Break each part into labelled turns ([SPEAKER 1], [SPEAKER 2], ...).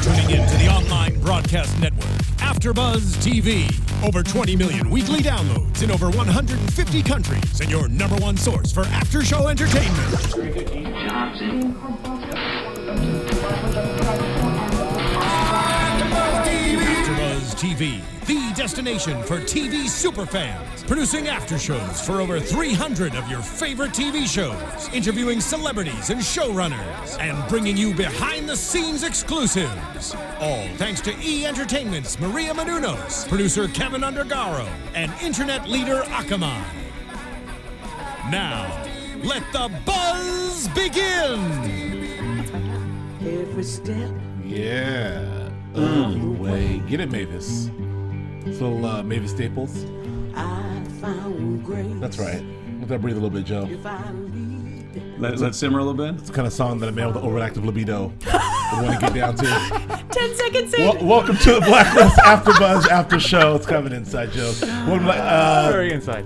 [SPEAKER 1] tuning in to the online broadcast network, AFTERBUZZ TV. Over 20 million weekly downloads in over 150 countries, and your #1 source for after-show entertainment. AFTERBUZZ TV, the destination for TV superfans, producing after-shows for over 300 of your favorite TV shows, interviewing celebrities and showrunners, and bringing you behind-the-scenes exclusives. All thanks to E! Entertainment's Maria Menounos, producer Kevin Undergaro, and internet leader Akamai. Now, let the buzz begin!
[SPEAKER 2] Every step.
[SPEAKER 3] Yeah. Way. Get it, Mavis. It's a little Mavis Staples.
[SPEAKER 2] I found grace.
[SPEAKER 3] That's right. Let that breathe a little bit, Joe.
[SPEAKER 2] If I lead.
[SPEAKER 4] Let it simmer a little bit.
[SPEAKER 3] It's the kind of song that a man with an overactive libido would want to get down to.
[SPEAKER 5] 10 seconds in.
[SPEAKER 3] Welcome to the Blacklist AfterBuzz After Show. It's coming inside, Joe.
[SPEAKER 6] Very inside.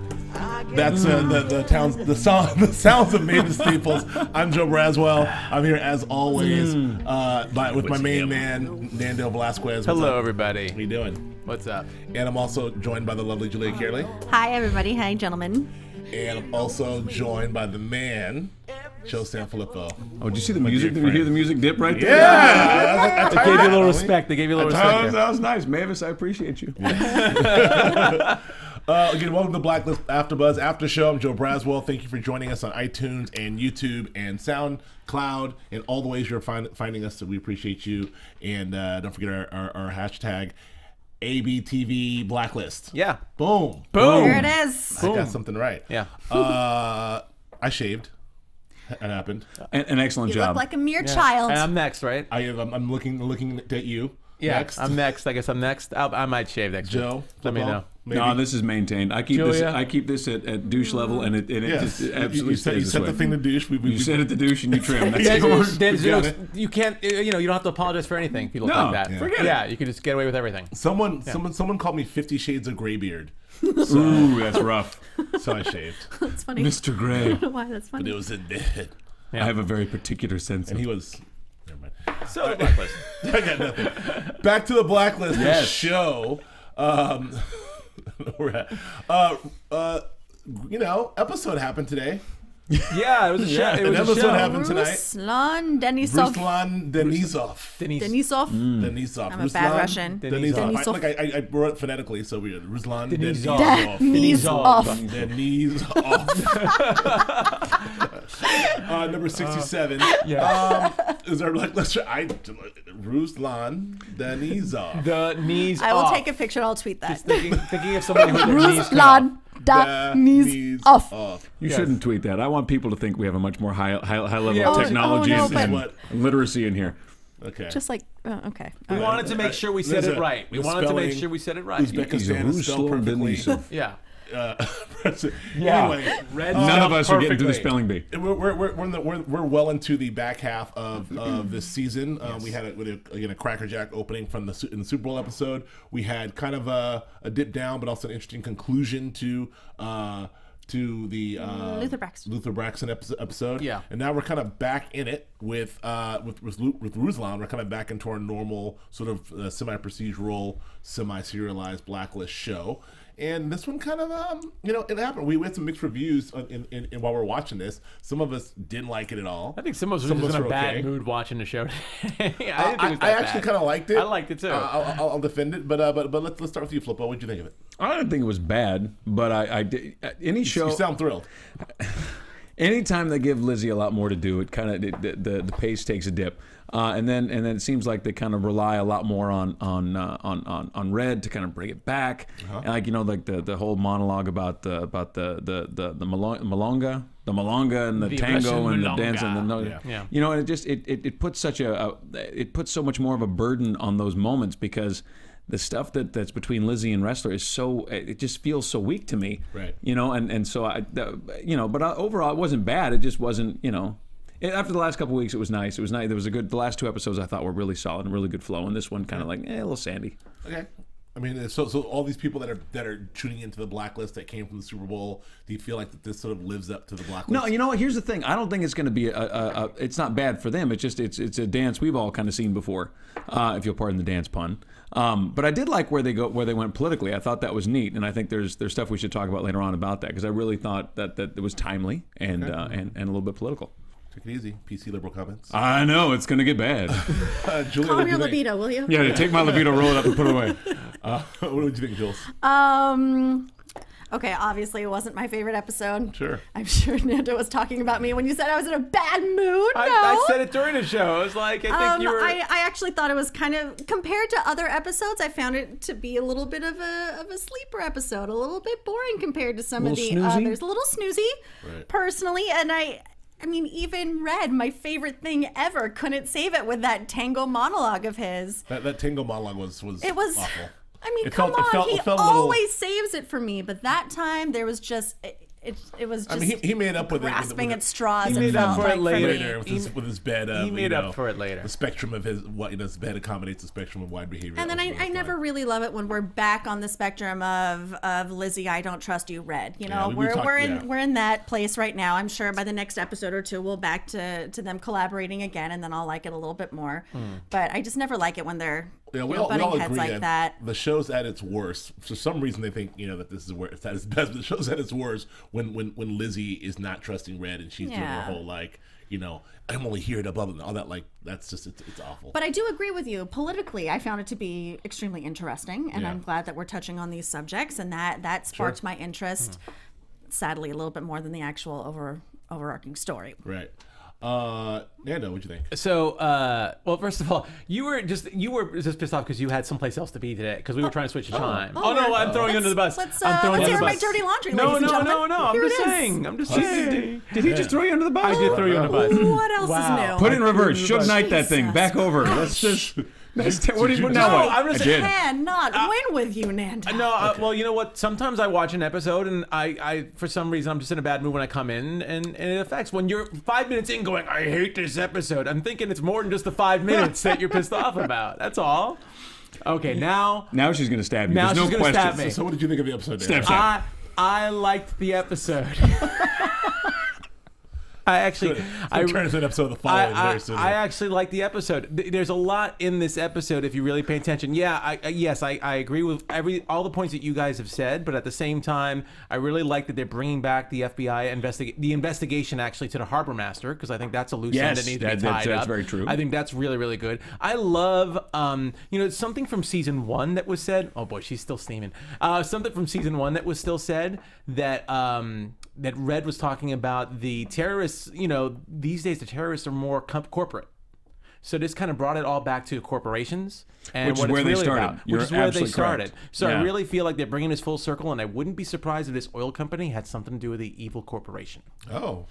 [SPEAKER 3] That's the sounds of Mavis Staples. I'm Joe Braswell. I'm here as always with my main man, Nando Velasquez.
[SPEAKER 6] Hello, everybody.
[SPEAKER 3] How you doing?
[SPEAKER 6] What's up?
[SPEAKER 3] And I'm also joined by the lovely Julia Cearley.
[SPEAKER 5] Hi, everybody. Hi, gentlemen.
[SPEAKER 3] And I'm also joined by the man, Joe Sanfelippo.
[SPEAKER 4] Oh, did you see the music? Did you hear the music dip right there?
[SPEAKER 3] Yeah!
[SPEAKER 6] They gave you a little respect. They gave you a little respect there.
[SPEAKER 4] That was nice. Mavis, I appreciate you.
[SPEAKER 3] Again, welcome to Blacklist AfterBuzz After Show. I'm Joe Braswell. Thank you for joining us on iTunes and YouTube and SoundCloud and all the ways you're finding us. So we appreciate you. And don't forget our hashtag ABTV Blacklist.
[SPEAKER 6] Yeah.
[SPEAKER 3] Boom.
[SPEAKER 5] There it is.
[SPEAKER 3] I got something right.
[SPEAKER 6] Yeah.
[SPEAKER 3] I shaved. That happened.
[SPEAKER 4] An excellent
[SPEAKER 5] You
[SPEAKER 4] job.
[SPEAKER 5] look like a mere child.
[SPEAKER 6] And I'm next, right?
[SPEAKER 3] I'm looking at you.
[SPEAKER 6] Yeah.
[SPEAKER 3] Next.
[SPEAKER 6] I'm next. I guess I'm next. I might shave next week.
[SPEAKER 3] Joe.
[SPEAKER 6] Let me know.
[SPEAKER 3] Maybe.
[SPEAKER 4] No, this is maintained. I keep
[SPEAKER 6] Julia?
[SPEAKER 4] this at douche level, and it
[SPEAKER 3] Yes.
[SPEAKER 4] just absolutely
[SPEAKER 3] you
[SPEAKER 4] stays this
[SPEAKER 3] set
[SPEAKER 4] way.
[SPEAKER 3] the thing to douche.
[SPEAKER 4] You set it to douche and you trim. That's
[SPEAKER 6] Then,
[SPEAKER 4] yours.
[SPEAKER 6] then
[SPEAKER 3] got
[SPEAKER 6] Zeus,
[SPEAKER 3] it.
[SPEAKER 6] you can't. You don't have to apologize for anything. People
[SPEAKER 4] No,
[SPEAKER 6] like that.
[SPEAKER 4] forget
[SPEAKER 6] Yeah,
[SPEAKER 4] it.
[SPEAKER 6] you can just get away with everything.
[SPEAKER 3] Someone called me 50 Shades of Graybeard.
[SPEAKER 4] Ooh, that's rough.
[SPEAKER 3] So I shaved.
[SPEAKER 5] That's funny.
[SPEAKER 4] Mr.
[SPEAKER 5] I
[SPEAKER 4] Gray.
[SPEAKER 5] don't know why that's
[SPEAKER 3] But
[SPEAKER 5] funny.
[SPEAKER 3] it was in bed.
[SPEAKER 6] Yeah.
[SPEAKER 4] I have a very particular sense.
[SPEAKER 3] And
[SPEAKER 4] of
[SPEAKER 3] he was. Never mind.
[SPEAKER 6] So the Blacklist.
[SPEAKER 3] I got nothing. Back to the Blacklist
[SPEAKER 4] Yes.
[SPEAKER 3] show. We're at. Episode happened today.
[SPEAKER 6] Yeah, it was a show. It
[SPEAKER 3] An
[SPEAKER 6] was a
[SPEAKER 3] episode
[SPEAKER 6] show.
[SPEAKER 3] happened tonight.
[SPEAKER 5] Ruslan Denisov.
[SPEAKER 3] Ruslan Denisov.
[SPEAKER 5] Denisov.
[SPEAKER 3] Denisov.
[SPEAKER 5] I'm a bad Russian.
[SPEAKER 3] Denisov.
[SPEAKER 5] Denisov.
[SPEAKER 3] Like I wrote it phonetically, so weird. Ruslan
[SPEAKER 6] Denisov.
[SPEAKER 3] Denisov.
[SPEAKER 5] Denisov.
[SPEAKER 3] Denisov. Number 67. Is our Blacklist? Ruslan Denisov.
[SPEAKER 6] The knees
[SPEAKER 5] I will
[SPEAKER 6] off.
[SPEAKER 5] take a picture and I'll tweet that.
[SPEAKER 6] Just thinking of somebody with their knees cut off.
[SPEAKER 5] Ruslan Denisov.
[SPEAKER 4] You shouldn't tweet that. I want people to think we have a much more high level
[SPEAKER 6] Yeah.
[SPEAKER 4] of technology
[SPEAKER 5] no,
[SPEAKER 4] and
[SPEAKER 5] but-
[SPEAKER 4] literacy in here.
[SPEAKER 3] Okay.
[SPEAKER 5] Just like, okay.
[SPEAKER 6] We wanted to make sure we said it right. We wanted to make sure we said it right.
[SPEAKER 3] Uzbekistan is spelled perfectly.
[SPEAKER 6] Yeah.
[SPEAKER 3] Anyway,
[SPEAKER 4] None of us are getting through the spelling bee.
[SPEAKER 3] we're well into the back half of this season. We had a crackerjack opening from in the Super Bowl episode. We had kind of a dip down, but also an interesting conclusion to the Luther Braxton episode.
[SPEAKER 6] Yeah.
[SPEAKER 3] And now we're kind of back in it with Ruslan. We're kind of back into our normal sort of semi-procedural, semi-serialized Blacklist show. And this one kind of, it happened. We had some mixed reviews in while we were watching this. Some of us didn't like it at all.
[SPEAKER 6] I think some of us were just in a bad mood watching the show today. I
[SPEAKER 3] actually kind of liked it.
[SPEAKER 6] I liked it too.
[SPEAKER 3] I'll defend it, but let's start with you, Flippo. What did you think of it?
[SPEAKER 4] I didn't think it was bad, but I did. Any show.
[SPEAKER 3] You sound thrilled.
[SPEAKER 4] Anytime they give Lizzie a lot more to do, it kind of the pace takes a dip, and then it seems like they kind of rely a lot more on Red to kind of bring it back, and like the whole monologue about the milonga and the tango
[SPEAKER 6] Russian
[SPEAKER 4] and the
[SPEAKER 6] milonga.
[SPEAKER 4] dance and and it puts it puts so much more of a burden on those moments because the stuff that's between Lizzie and Wrestler is it just feels so weak to me.
[SPEAKER 3] Right.
[SPEAKER 4] And so but overall it wasn't bad. It just wasn't, after the last couple of weeks it was nice. It was nice. The last two episodes I thought were really solid and really good flow. And this one kind of a little sandy.
[SPEAKER 3] Okay. I mean, so all these people that are tuning into the Blacklist that came from the Super Bowl, do you feel like that this sort of lives up to the Blacklist?
[SPEAKER 4] No, you know what? Here's the thing. I don't think it's going to be it's not bad for them. It's just it's a dance we've all kind of seen before, if you'll pardon the dance pun. But I did like where they went politically. I thought that was neat, and I think there's stuff we should talk about later on about that because I really thought that it was timely and a little bit political.
[SPEAKER 3] Take it easy. PC liberal comments.
[SPEAKER 4] I know it's going to get bad.
[SPEAKER 3] Julia,
[SPEAKER 5] Calm your libido, will you?
[SPEAKER 4] Yeah, take my libido, roll it up, and put it away.
[SPEAKER 3] What would you think, Jules?
[SPEAKER 5] Okay, obviously it wasn't my favorite episode.
[SPEAKER 3] Sure.
[SPEAKER 5] I'm sure Nando was talking about me when you said I was in a bad mood.
[SPEAKER 6] I said it during the show. I was like, I think you were.
[SPEAKER 5] I actually thought it was kind of, compared to other episodes, I found it to be a little bit of a sleeper episode, a little bit boring compared to some of the others. A little snoozy, personally, and I mean, even Red, my favorite thing ever, couldn't save it with that tango monologue of his.
[SPEAKER 3] That tango monologue was awful.
[SPEAKER 5] I mean, he always saves it for me, but that time there was just it was just.
[SPEAKER 3] I mean, he made up with
[SPEAKER 5] grasping at straws.
[SPEAKER 6] He made up for it
[SPEAKER 3] later with his bed.
[SPEAKER 6] He made up for it later.
[SPEAKER 3] The spectrum of his bed accommodates the spectrum of wide behavior.
[SPEAKER 5] And then I never really love it when we're back on the spectrum of Lizzie, I don't trust you, Red. You know, we're in that place right now. I'm sure by the next episode or two we'll back to them collaborating again, and then I'll like it a little bit more. But I just never like it when they're
[SPEAKER 3] we all
[SPEAKER 5] butting heads
[SPEAKER 3] agree
[SPEAKER 5] like that.
[SPEAKER 3] The show's at its worst. For some reason, they think that this is where it's at its best. But the show's at its worst when Lizzie is not trusting Red and she's doing her whole I'm only here to blah blah all that. Like that's just it's awful.
[SPEAKER 5] But I do agree with you. Politically, I found it to be extremely interesting, and I'm glad that we're touching on these subjects, and that sparked my interest. Sadly, a little bit more than the actual overarching story.
[SPEAKER 3] Right. Nando, what'd you think?
[SPEAKER 6] So, well, first of all, you were just pissed off because you had someplace else to be today because we were trying to switch the time.
[SPEAKER 5] Oh,
[SPEAKER 6] no, I'm throwing you under the bus.
[SPEAKER 5] I'm throwing you under the bus. My dirty laundry, ladies and gentlemen.
[SPEAKER 6] No. I'm just saying.
[SPEAKER 4] Did he just throw you under the bus?
[SPEAKER 6] I did throw you under the bus.
[SPEAKER 5] What else is new?
[SPEAKER 4] Put it in reverse. Suge Knight that thing. Back over. Let's just. What do you now?
[SPEAKER 6] I'm just
[SPEAKER 5] cannot win with you, Nando.
[SPEAKER 6] No, well, you know what? Sometimes I watch an episode and I for some reason I'm just in a bad mood when I come in, and it affects when you're 5 minutes in going, I hate this episode. I'm thinking it's more than just the 5 minutes that you're pissed off about. That's all. Okay, now
[SPEAKER 4] she's gonna stab you.
[SPEAKER 6] Now
[SPEAKER 4] There's
[SPEAKER 6] she's
[SPEAKER 4] no
[SPEAKER 6] gonna
[SPEAKER 4] question.
[SPEAKER 6] stab me.
[SPEAKER 3] So what did you think of the episode?
[SPEAKER 4] Stab.
[SPEAKER 6] I liked the episode. I
[SPEAKER 3] turn into an episode of the following very soon.
[SPEAKER 6] I actually like the episode. There's a lot in this episode if you really pay attention. Yeah, I agree with all the points that you guys have said, but at the same time, I really like that they're bringing back the FBI the investigation actually to the harbor master because I think that's a loose end that needs to be tied up.
[SPEAKER 4] That's very true.
[SPEAKER 6] I think that's really, really good. I love, something from season 1 that was said. Oh boy, she's still steaming. Something from season 1 that was still said that Red was talking about the terrorists. These days the terrorists are more corporate. So this kind of brought it all back to corporations and
[SPEAKER 4] which
[SPEAKER 6] what
[SPEAKER 4] is where
[SPEAKER 6] it's
[SPEAKER 4] they
[SPEAKER 6] really
[SPEAKER 4] started.
[SPEAKER 6] about,
[SPEAKER 4] You're
[SPEAKER 6] which is where they
[SPEAKER 4] absolutely
[SPEAKER 6] started.
[SPEAKER 4] correct.
[SPEAKER 6] So
[SPEAKER 4] Yeah.
[SPEAKER 6] I really feel like they're bringing this full circle, and I wouldn't be surprised if this oil company had something to do with the evil corporation.
[SPEAKER 3] Oh.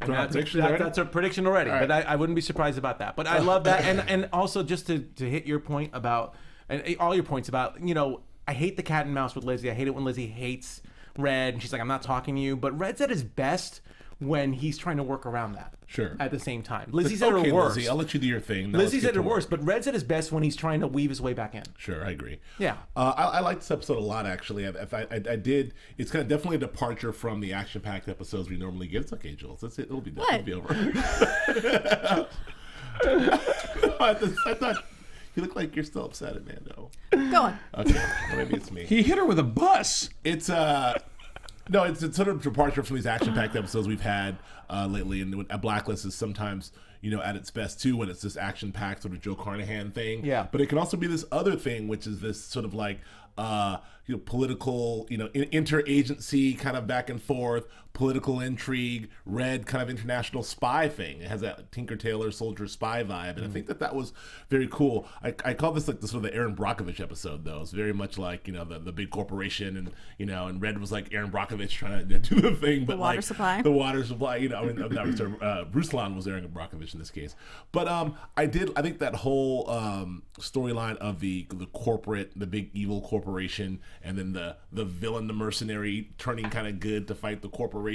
[SPEAKER 6] And that's a prediction already, but I wouldn't be surprised about that. But I love that, and also just to hit your point about, and all your points about, I hate the cat and mouse with Lizzie. I hate it when Lizzie hates Red, and she's like, I'm not talking to you. But Red's at his best when he's trying to work around that.
[SPEAKER 3] Sure.
[SPEAKER 6] At the same time. Lizzie's at her worst.
[SPEAKER 3] Lizzie, I'll let you do your thing. Now
[SPEAKER 6] Lizzie's at her worst, but Red's at his best when he's trying to weave his way back in.
[SPEAKER 3] Sure, I agree.
[SPEAKER 6] Yeah.
[SPEAKER 3] I like this episode a lot, actually. I did. It's kind of definitely a departure from the action-packed episodes we normally get. It's okay, Jules. That's it. It'll be done. It'll be over. I thought you look like you're still upset at Nando.
[SPEAKER 5] Go on.
[SPEAKER 3] Okay, well, maybe it's me.
[SPEAKER 4] He hit her with a bus.
[SPEAKER 3] It's no, it's sort of a departure from these action-packed episodes we've had lately, and a Blacklist is sometimes at its best too when it's this action-packed sort of Joe Carnahan thing.
[SPEAKER 6] Yeah.
[SPEAKER 3] But it can also be this other thing, which is this sort of like political, interagency kind of back and forth, political intrigue, Red kind of international spy thing. It has that Tinker Tailor Soldier Spy vibe, and I think that was very cool. I call this like the sort of the Aaron Brockovich episode, though. It's very much like the big corporation, and Red was like Aaron Brockovich trying to do the thing, but
[SPEAKER 5] the water
[SPEAKER 3] like
[SPEAKER 5] supply.
[SPEAKER 3] The water supply, Ruslan was Aaron Brockovich in this case. But I think that whole storyline of the corporate, the big evil corporation, and then the villain, the mercenary turning kind of good to fight the corporation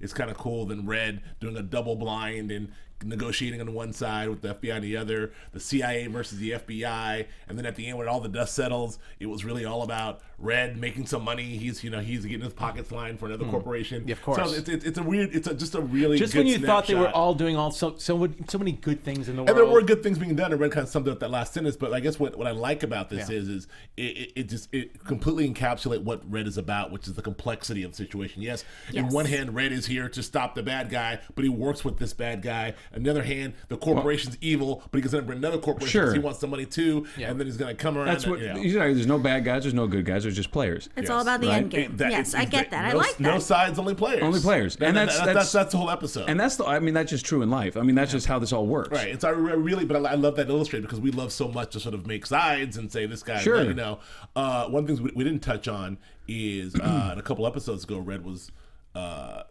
[SPEAKER 3] is kind of cool. Then Red doing a double blind and negotiating on one side with the FBI on the other, the CIA versus the FBI, and then at the end when all the dust settles, it was really all about Red making some money. He's getting his pockets lined for another corporation.
[SPEAKER 6] Yeah, of course.
[SPEAKER 3] So it's just a really
[SPEAKER 6] just
[SPEAKER 3] good
[SPEAKER 6] when you
[SPEAKER 3] snapshot.
[SPEAKER 6] thought they were all doing so many good things in the world.
[SPEAKER 3] And there were good things being done, and Red kind of summed up that last sentence. But I guess what I like about this is it completely encapsulates what Red is about, which is the complexity of the situation. Yes, in one hand, Red is here to stop the bad guy, but he works with this bad guy. On the other hand, the corporation's evil, but he's going to bring another corporation because he wants some money too, and then he's going to come around.
[SPEAKER 4] That's what there's no bad guys, there's no good guys, there's just players.
[SPEAKER 5] It's all about the end game. Yes, I get that. I like that.
[SPEAKER 3] No sides, only players.
[SPEAKER 4] Only players, and
[SPEAKER 3] that's the whole episode.
[SPEAKER 4] And that's just true in life. I mean, that's just how this all works.
[SPEAKER 3] Right. It's I love that illustrated because we love so much to sort of make sides and say this guy.
[SPEAKER 4] Sure.
[SPEAKER 3] One thing we didn't touch on is in a couple episodes ago, Red was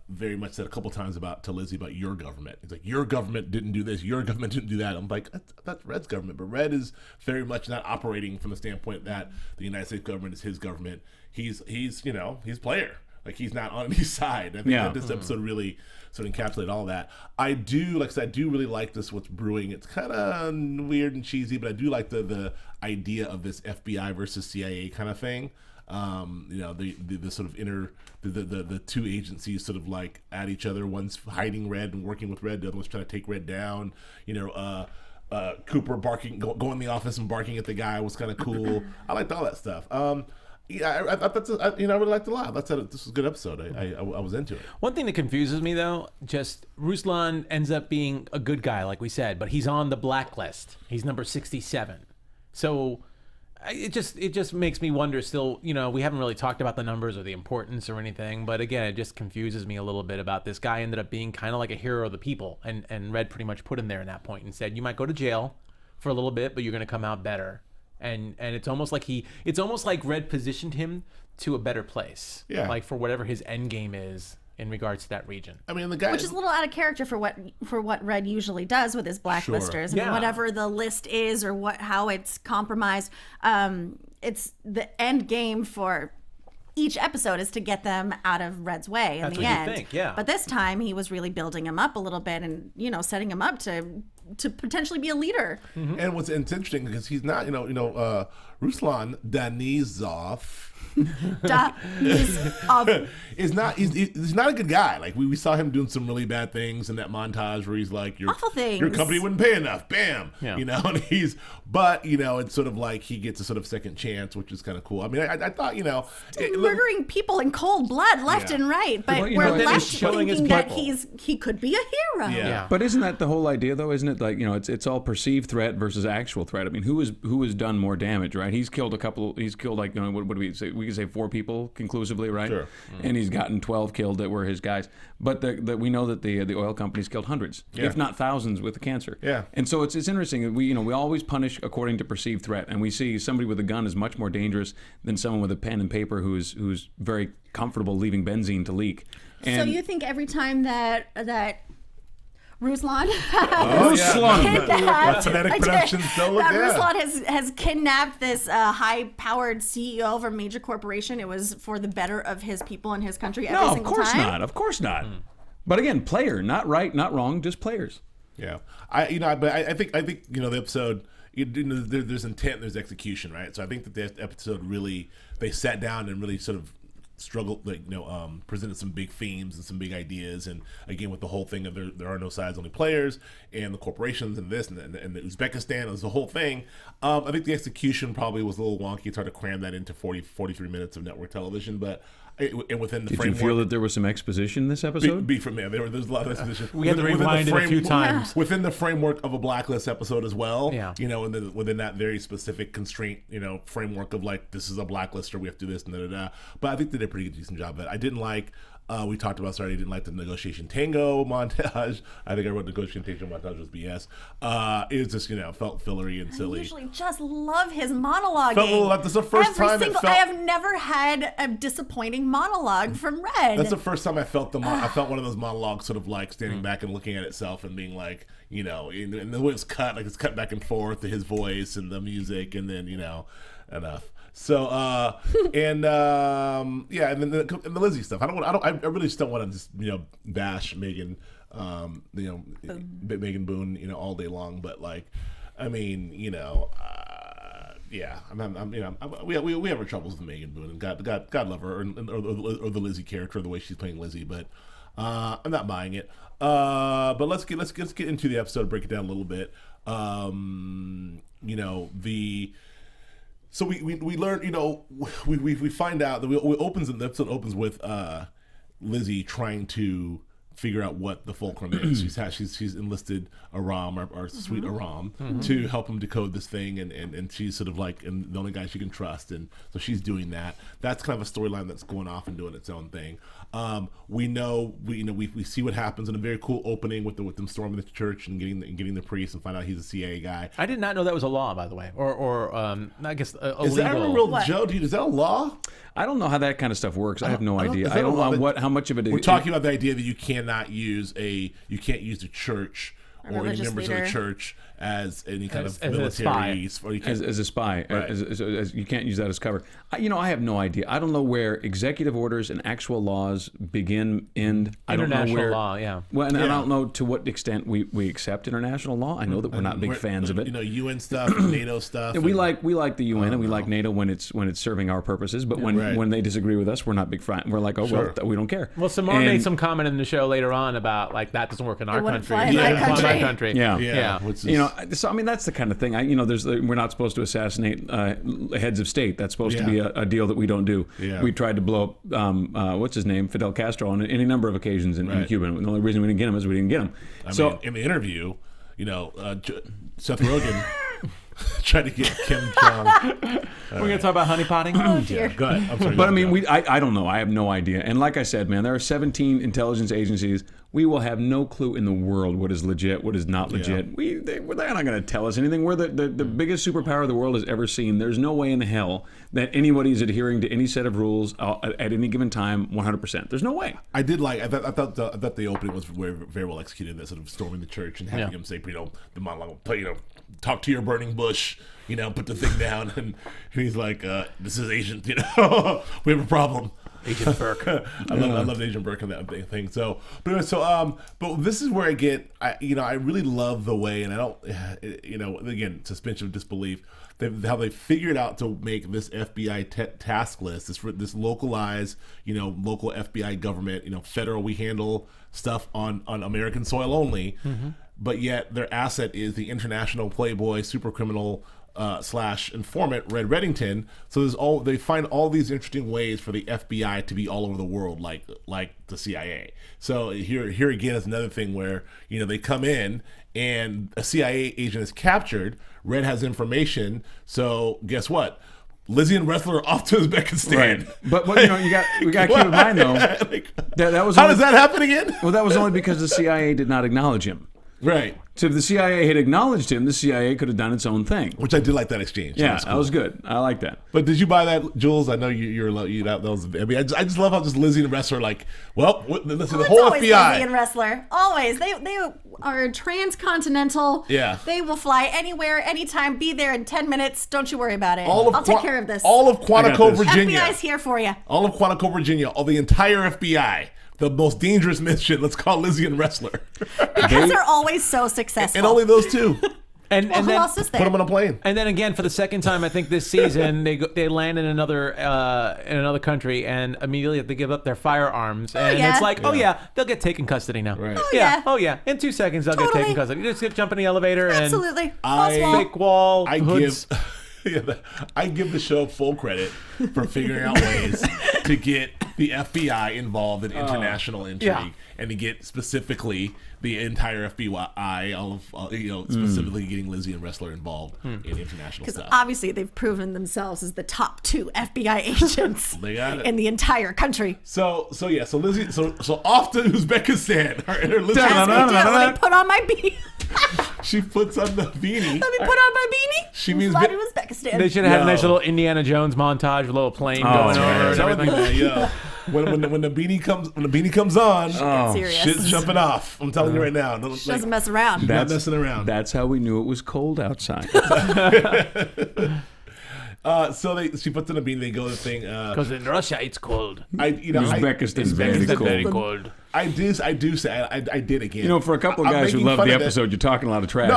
[SPEAKER 3] very much said a couple times to Lizzie about your government. He's like, your government didn't do this, your government didn't do that. I'm like, that's Red's government, but Red is very much not operating from the standpoint that the United States government is his government. He's player. Like, he's not on any side. I think that this episode really sort of encapsulated all that. I do really like this, what's brewing. It's kind of weird and cheesy, but I do like the idea of this FBI versus CIA kind of thing. The sort of the two agencies sort of like at each other. One's hiding Red and working with Red. The other one's trying to take Red down. Cooper barking, go in the office and barking at the guy was kind of cool. I liked all that stuff. I thought I really liked it a lot. This was a good episode. I was into it.
[SPEAKER 6] One thing that confuses me though, just Ruslan ends up being a good guy, like we said, but he's on the blacklist. He's number 67. So it just makes me wonder still, we haven't really talked about the numbers or the importance or anything, but again, it just confuses me a little bit about this guy ended up being kind of like a hero of the people, and Red pretty much put him there in that point and said, you might go to jail for a little bit, but you're going to come out better. And it's almost like Red positioned him to a better place. Yeah. Like for whatever his end game is in regards to that region. I mean, the guy,
[SPEAKER 5] which is a little out of character for what Red usually does with his blacklisters.
[SPEAKER 3] Sure.
[SPEAKER 5] And whatever the list is or how it's compromised, it's the end game for each episode is to get them out of Red's way in the end. You think, yeah. But this time he was really building him up a little bit and setting him up to potentially be a leader.
[SPEAKER 3] Mm-hmm. And what's interesting because he's not Ruslan Danizov he's not a good guy. Like we saw him doing some really bad things in that montage where he's like,
[SPEAKER 5] awful things.
[SPEAKER 3] Your company wouldn't pay enough. Bam. Yeah. And it's sort of like he gets a sort of second chance, which is kind of cool. I mean, I thought,
[SPEAKER 5] murdering people in cold blood left and right, but we're left thinking that he could be a hero.
[SPEAKER 4] Yeah. But isn't that the whole idea though? Isn't it like, it's all perceived threat versus actual threat? I mean, who has done more damage, right? He's killed like, what do we say? We can say 4 people conclusively, right? Sure. And he's gotten 12 killed that were his guys. But we know that the oil companies killed hundreds, if not thousands, with the cancer. Yeah. And so it's interesting. We always punish according to perceived threat, and we see somebody with a gun is much more dangerous than someone with a pen and paper who's very comfortable leaving benzene to leak.
[SPEAKER 5] And so you think every time that Ruslan has kidnapped this high-powered CEO of a major corporation, it was for the better of his people and his country every single time?
[SPEAKER 4] Of course not. But again, player, not right, not wrong, just players.
[SPEAKER 3] Yeah, I think the episode. There's intent, there's execution, right? So I think that the episode really they sat down and really sort of struggled, presented some big themes and some big ideas, and again with the whole thing of there are no sides, only players, and the corporations and this and the Uzbekistan is the whole thing. I think the execution probably was a little wonky. It's hard to cram that into 43 minutes of network television, but within the framework.
[SPEAKER 4] Did you feel that there was some exposition in this episode?
[SPEAKER 3] There's a lot of exposition.
[SPEAKER 6] We had to rewind it a few times.
[SPEAKER 3] Within the framework of a Blacklist episode as well. Yeah. And within that very specific constraint, framework of like, this is a Blacklist or we have to do this and da-da-da. But I think they did a pretty decent job of it. I didn't like, we talked about, I didn't like the negotiation tango montage. I think I wrote negotiation tango montage was BS. It was just, felt fillery and silly.
[SPEAKER 5] I usually just love his monologuing.
[SPEAKER 3] That's the first time
[SPEAKER 5] I have never had a disappointing monologue from Red.
[SPEAKER 3] That's the first time I felt I felt one of those monologues sort of like standing back and looking at itself and being like, and the way it's cut, like it's cut back and forth to his voice and the music and then, enough. So and then the Lizzie stuff. I really just don't want to just bash Megan Megan Boone, all day long. But like, I mean, yeah, we have our troubles with Megan Boone, and God love her, or the Lizzie character, the way she's playing Lizzie, but I'm not buying it. But let's get into the episode, break it down a little bit. So we learn, we find out that the episode opens with Lizzie trying to figure out what the fulcrum is. She's enlisted Aram, our sweet Aram, to help him decode this thing, and she's sort of like the only guy she can trust, and so she's doing that. That's kind of a storyline that's going off and doing its own thing. We see what happens in a very cool opening with them storming the church and getting the priest and find out he's a CIA guy.
[SPEAKER 6] I did not know that was a law, by the way, or I guess illegal.
[SPEAKER 3] Is that a real Joe? Dude, is that a law?
[SPEAKER 4] I don't know how that kind of stuff works. I have no idea. I don't know how much of it.
[SPEAKER 3] We're talking about the idea that you can't use the church or any members of the church as any kind of military
[SPEAKER 4] as a spy.
[SPEAKER 3] Right.
[SPEAKER 4] As you can't use that as cover. I have no idea. I don't know where executive orders and actual laws begin, end. I don't know where
[SPEAKER 6] law, yeah.
[SPEAKER 4] Well, and I don't know to what extent we accept international law. I know that we're not big fans of it.
[SPEAKER 3] UN stuff, and NATO stuff.
[SPEAKER 4] We like the UN and we like NATO when it's serving our purposes. But when they disagree with us, we're not big fans. We're like, well, we don't care.
[SPEAKER 6] Well, Samar made some comment in the show later on about like that doesn't work in our country.
[SPEAKER 5] Fly in my country.
[SPEAKER 4] Yeah.
[SPEAKER 3] Which is,
[SPEAKER 4] so I mean that's the kind of thing. We're not supposed to assassinate heads of state. That's supposed to be a deal that we don't do. Yeah. We tried to blow up what's his name, Fidel Castro, on any number of occasions in Cuba. And the only reason we didn't get him is we didn't get him.
[SPEAKER 3] I mean, in the interview, Seth Rogen tried to get Kim Jong.
[SPEAKER 6] We're going to talk about honeypotting?
[SPEAKER 5] Oh, dear.
[SPEAKER 3] Go ahead. I'm sorry.
[SPEAKER 4] But I mean, I don't know. I have no idea. And like I said, man, there are 17 intelligence agencies. We will have no clue in the world what is legit, what is not legit. Yeah. They're not going to tell us anything. We're the biggest superpower the world has ever seen. There's no way in hell that anybody is adhering to any set of rules at any given time 100%. There's no way.
[SPEAKER 3] I thought the opening was very well executed, that sort of storming the church and having him say, the monologue, talk to your burning bush, put the thing down. And he's like, this is Agent, we have a problem.
[SPEAKER 6] Agent Burke.
[SPEAKER 3] I love Agent Burke and that thing. So, but this is where I really love the way, and I don't, again, suspension of disbelief, how they figured out to make this FBI task list, this localized, local FBI government, federal, we handle stuff on American soil only, but yet their asset is the international playboy, super criminal, / informant Red Reddington. So they find all these interesting ways for the FBI to be all over the world, like the CIA. So here again is another thing where they come in and a CIA agent is captured. Red has information. So guess what? Lizzie and Wrestler are off to Uzbekistan.
[SPEAKER 4] Right. But we got to keep in mind though that was
[SPEAKER 3] how does that happen again?
[SPEAKER 4] Well, that was only because the CIA did not acknowledge him.
[SPEAKER 3] Right.
[SPEAKER 4] So if the CIA had acknowledged him, the CIA could have done its own thing.
[SPEAKER 3] Which I did like that exchange.
[SPEAKER 4] Yeah, that was good. I like that.
[SPEAKER 3] But did you buy that, Jules? I know that was. I mean, I just love how just Lizzie and Wrestler listen, the whole
[SPEAKER 5] always
[SPEAKER 3] FBI.
[SPEAKER 5] Lizzie and Wrestler, always. They are transcontinental.
[SPEAKER 3] Yeah.
[SPEAKER 5] They will fly anywhere, anytime. Be there in 10 minutes. Don't you worry about it. I'll take care of this.
[SPEAKER 3] All of Quantico, Virginia.
[SPEAKER 5] FBI's here for you.
[SPEAKER 3] All of Quantico, Virginia. All the entire FBI. The most dangerous mission. Let's call Lizzie and Wrestler.
[SPEAKER 5] Because they're always so successful.
[SPEAKER 3] And only those two.
[SPEAKER 6] And
[SPEAKER 5] who
[SPEAKER 6] then
[SPEAKER 5] else is there?
[SPEAKER 3] Put them on a plane.
[SPEAKER 6] And then again, for the second time, I think this season, they land in another country, and immediately they give up their firearms, and it's like, they'll get taken custody now.
[SPEAKER 3] Right.
[SPEAKER 5] Oh yeah.
[SPEAKER 6] In 2 seconds they'll get taken custody. You just jump in the elevator
[SPEAKER 5] Absolutely.
[SPEAKER 6] and fake wall. hoods.
[SPEAKER 3] I give the show full credit for figuring out ways to get the FBI involved in international intrigue and to get specifically the entire FBI, specifically getting Lizzie and Wrestler involved in international stuff.
[SPEAKER 5] Because obviously they've proven themselves as the top 2 FBI agents
[SPEAKER 3] They got it.
[SPEAKER 5] in the entire country.
[SPEAKER 3] So Lizzie, so off to Uzbekistan.
[SPEAKER 5] That's what they put on my beanie.
[SPEAKER 3] She puts on the beanie.
[SPEAKER 5] Let me put on my beanie.
[SPEAKER 3] She means
[SPEAKER 5] fly to Uzbekistan.
[SPEAKER 6] They should have had a nice little Indiana Jones montage, with a little plane going over and everything.
[SPEAKER 3] Yeah. When the beanie comes on,
[SPEAKER 5] serious.
[SPEAKER 3] shit's jumping off. I'm telling you right now.
[SPEAKER 5] She doesn't mess around.
[SPEAKER 3] Not messing around.
[SPEAKER 4] That's how we knew it was cold outside.
[SPEAKER 3] So she puts in a beanie. They go to the thing.
[SPEAKER 6] Because in Russia it's cold.
[SPEAKER 4] Uzbekistan's very cold.
[SPEAKER 6] Very cold.
[SPEAKER 3] I do say I did again.
[SPEAKER 4] You know, for a couple of guys who love the episode, you're talking a lot of trash.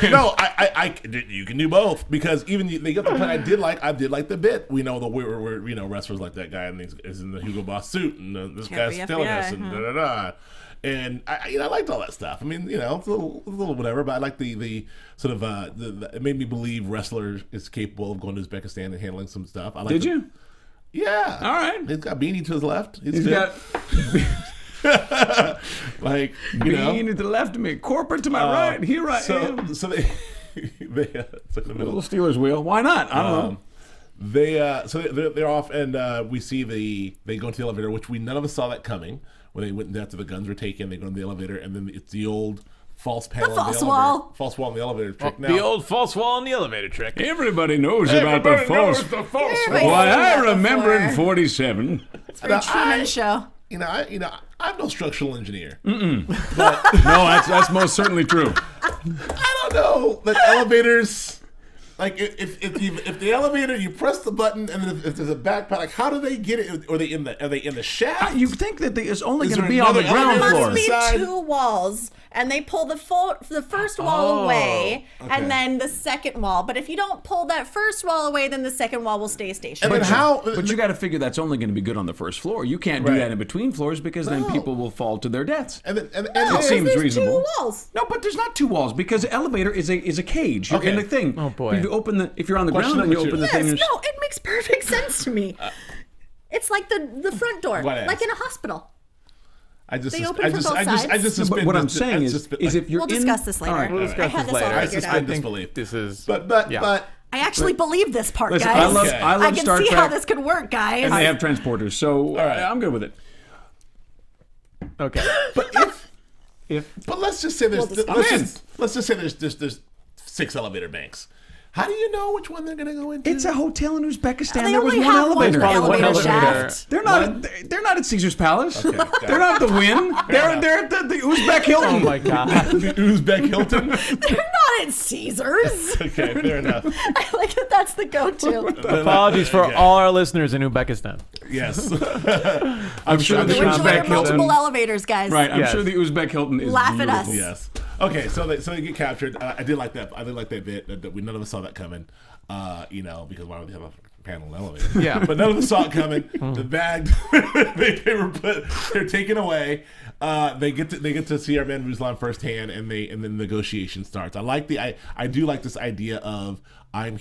[SPEAKER 3] You can do both because even the other point I did like the bit. We know we're wrestlers like that guy and is in the Hugo Boss suit and this guy's stealing us and da da da. And I liked all that stuff. I mean, it's a little whatever, but I like the sort of it made me believe wrestler is capable of going to Uzbekistan and handling some stuff.
[SPEAKER 4] Did you?
[SPEAKER 3] Yeah.
[SPEAKER 4] All right.
[SPEAKER 3] He's got Beanie to his left.
[SPEAKER 4] He's got
[SPEAKER 3] like
[SPEAKER 4] Beanie to the left of me, corporate to my right. Here I am.
[SPEAKER 3] So they it's like
[SPEAKER 4] a little Steelers wheel. Why not? I don't know.
[SPEAKER 3] They're off, and we see they go into the elevator, which none of us saw that coming. When they went after the guns were taken, they go in the elevator, and then it's the old false panel.
[SPEAKER 5] False wall
[SPEAKER 3] in the elevator trick.
[SPEAKER 6] The old false wall in the elevator trick.
[SPEAKER 4] Everybody knows about the false wall. Why, I remember in '47.
[SPEAKER 5] It's for a Truman Show.
[SPEAKER 3] I'm no structural engineer.
[SPEAKER 4] But, no, that's most certainly true.
[SPEAKER 3] I don't know. Like elevators. Like if the elevator, you press the button, and then if there's a backpack, like how do they get it? Are they in the shaft?
[SPEAKER 4] You think that it's only going to be on the ground
[SPEAKER 5] There
[SPEAKER 4] floor?
[SPEAKER 5] must be two walls, and they pull the first wall away, and then the second wall. But if you don't pull that first wall away, then the second wall will stay stationary.
[SPEAKER 4] But you got to figure that's only going to be good on the first floor. You can't do that in between floors because then people will fall to their deaths.
[SPEAKER 3] And
[SPEAKER 4] it seems reasonable.
[SPEAKER 5] Two walls.
[SPEAKER 4] No, but there's not two walls because the elevator is a cage. You're in the thing.
[SPEAKER 6] Oh boy.
[SPEAKER 4] If you're on the ground and you open the thing.
[SPEAKER 5] No, it makes perfect sense to me. It's like the front door, like in a hospital.
[SPEAKER 4] What I'm saying is if you're
[SPEAKER 5] we'll discuss this later.
[SPEAKER 6] Right, we'll discuss this later.
[SPEAKER 5] I suspend
[SPEAKER 3] disbelief.
[SPEAKER 6] This is
[SPEAKER 3] but
[SPEAKER 5] I actually believe this part,
[SPEAKER 4] listen,
[SPEAKER 5] guys.
[SPEAKER 4] I love
[SPEAKER 5] can
[SPEAKER 4] Star
[SPEAKER 5] see
[SPEAKER 4] Trek,
[SPEAKER 5] how this could work, guys.
[SPEAKER 4] and they have transporters, so I'm good with it.
[SPEAKER 6] okay.
[SPEAKER 3] But let's just say let's just say there's 6 elevator banks. How do you know which one they're going to go into?
[SPEAKER 4] It's a hotel in Uzbekistan.
[SPEAKER 5] They
[SPEAKER 4] There was
[SPEAKER 5] only
[SPEAKER 4] one
[SPEAKER 5] have
[SPEAKER 4] elevator.
[SPEAKER 5] one elevator shaft.
[SPEAKER 4] They're not at Caesar's Palace. Okay, they're not at the Wynn. They're at the Uzbek Hilton.
[SPEAKER 6] Oh my God.
[SPEAKER 3] The Uzbek Hilton.
[SPEAKER 5] They're not at Caesar's.
[SPEAKER 3] Okay, fair enough.
[SPEAKER 5] I like that. That's the go-to.
[SPEAKER 6] Apologies for all our listeners in Uzbekistan.
[SPEAKER 3] Yes.
[SPEAKER 4] I'm sure the
[SPEAKER 5] You enjoy
[SPEAKER 4] Uzbek
[SPEAKER 5] your multiple
[SPEAKER 4] Hilton.
[SPEAKER 5] elevators, guys.
[SPEAKER 4] Right. I'm
[SPEAKER 6] Yes.
[SPEAKER 4] sure the Uzbek Hilton is
[SPEAKER 5] Laugh at
[SPEAKER 4] beautiful.
[SPEAKER 5] us.
[SPEAKER 3] Yes. Okay, so they get captured. I did like that. I did like that bit that we none of us saw that coming. Because why would they have a panel elevator?
[SPEAKER 6] Yeah.
[SPEAKER 3] But none of us saw it coming. The bag they're taken away. They get to see our man Ruslan firsthand, and then the negotiation starts. I do like this idea of I'm